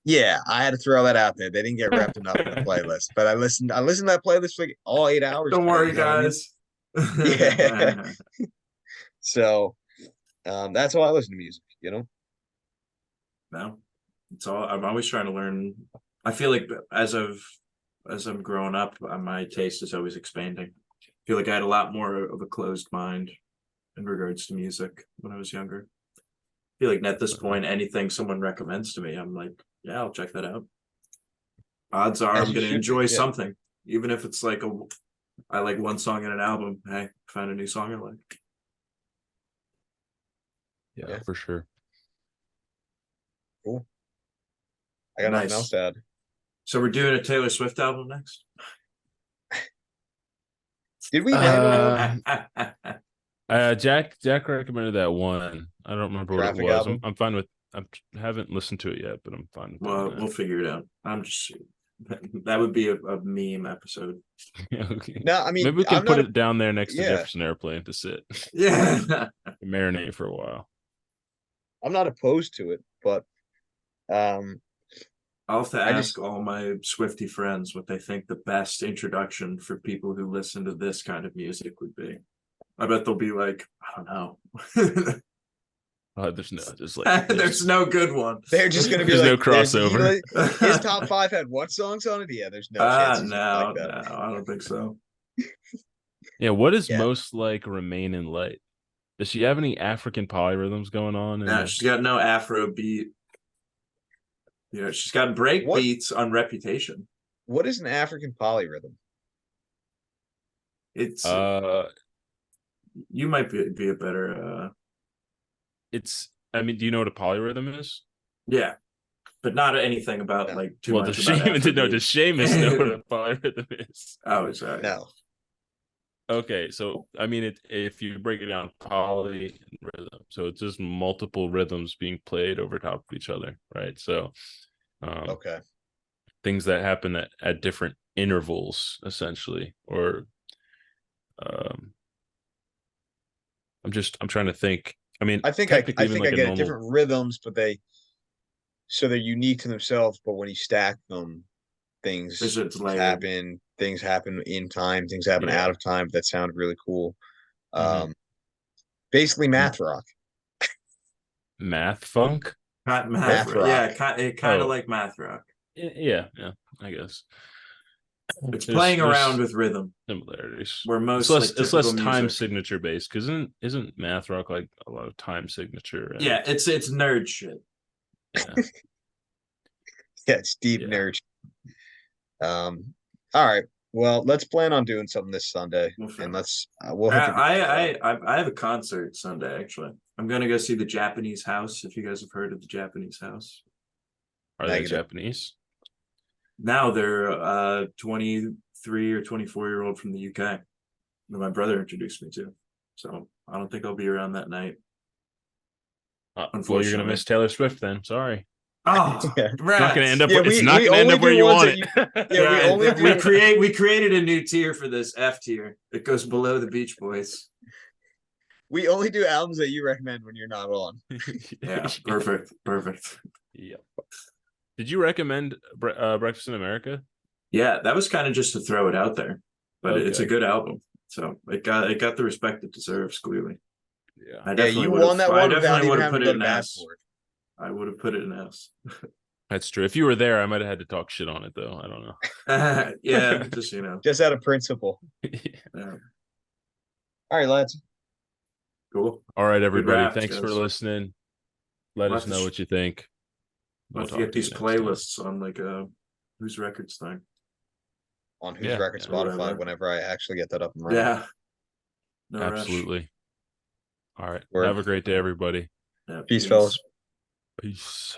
Yeah, I had to throw that out there. They didn't get repped enough in the playlist, but I listened to that playlist for like all 8 hours Don't today. worry, You know what I mean? guys. Yeah. So that's why I listen to music. No, it's all. I'm always trying to learn. I feel like as I'm growing up, my taste is always expanding. I feel like I had a lot more of a closed mind in regards to music when I was younger. I feel like at this point, anything someone recommends to me, I'm like, yeah, I'll check that out. Odds are As I'm you going to should be. enjoy Yeah. something, even if it's like I like one song in an album. Hey, find a new song I like. Yeah, Yeah. for sure. Cool. I got nothing else Nice. to add. So we're doing a Taylor Swift album next. Did we name an album? Jack recommended that one. I don't remember what it Traffic was. album? I'm fine with. I haven't listened to it yet, but I'm fine with doing Well, we'll figure it out. I'm just that would be a meme episode. that. Okay. No, I mean Maybe we can I'm put not. it down there next to Yeah, Jefferson Airplane to sit, Yeah. marinate for a while. I'm not opposed to it, but um, I'll have to I ask just all my Swifty friends what they think the best introduction for people who listen to this kind of music would be. I bet they'll be like, I don't know. There's no good one. they're just gonna be there's no like, crossover. his top five had what songs on it? Yeah, there's no chance he's gonna like No, that. I don't think so. Yeah, what is Yeah, most like Remain in Light? Does she have any African polyrhythms going on? No, she's got no Afro beat. You know, she's got break what beats on Reputation. what is an African polyrhythm? It's uh, you might be a better it's. I mean, do you know what a polyrhythm is? yeah, but not anything about No, like too Well, much does about Seamus know? Afrobeat. Does Seamus know what a polyrhythm is? Oh, sorry. no. Okay, so I mean, if you break it down, poly rhythm, so it's just multiple rhythms being played over top of each other, right? So, Okay, things that happen at different intervals, essentially, or I'm trying to think. I mean, I think technically, I even think I like a get it. normal, Different rhythms, but they're unique to themselves. But when you stack them, There's things it's layered. happen. Things happen in time. Things happen out yeah, of time. That sound really cool. hmm Um, basically math rock. math funk. Math Math rock. rock. Yeah, it kind of Oh, like math rock. yeah, I guess It's there's playing around with rhythm, similarities. where It's most less like it's less typical time music. signature based because isn't math rock like a lot of time signature Yeah, and it's nerd shit. yeah, Yeah, it's deep yeah. nerd. All right. Well, let's plan on doing something this Sunday, We'll and film. we'll hit the I have a concert Sunday actually. I'm gonna go see the Japanese House. If you guys have heard of the Japanese House, Are they negative. Japanese? now they're 23 or 24-year-old from the UK that my brother introduced me to. So I don't think I'll be around that night. Well, you're gonna Unfortunately. miss Taylor Swift then. Sorry, Oh, Yeah. it's not gonna end up. Yeah, It's we not we gonna end only up where do you ones want that it. yeah, we only do we created a new tier for this, F tier. It goes below the Beach Boys. we only do albums that you recommend when you're not on. Yeah, perfect. Yep. Did you recommend Breakfast in America? Yeah, that was kind of just to throw it out there, but it's a Okay. good album. So it got the respect it deserves, clearly. Yeah. I Yeah, definitely you would won have. that I one without definitely even would have having put to it go to in bat S. for it. I would have put it in S. That's true. If you were there, I might have had to talk shit on it though. I don't know. Yeah, just you know. Just out of principle. Yeah. All right, lads. Cool. All right, Good everybody. raps, Thanks for guys. listening. Let We'll us have to know what you think. We'll We'll have to talk get to you these next time. playlists on like Whose Records thing. On Who's Yeah, Record yeah. Spotify Whatever. whenever I actually get that up and running. Yeah. No rush. Absolutely. All right. Word. Have a great day, everybody. Yeah, Peace, fellas. Peace.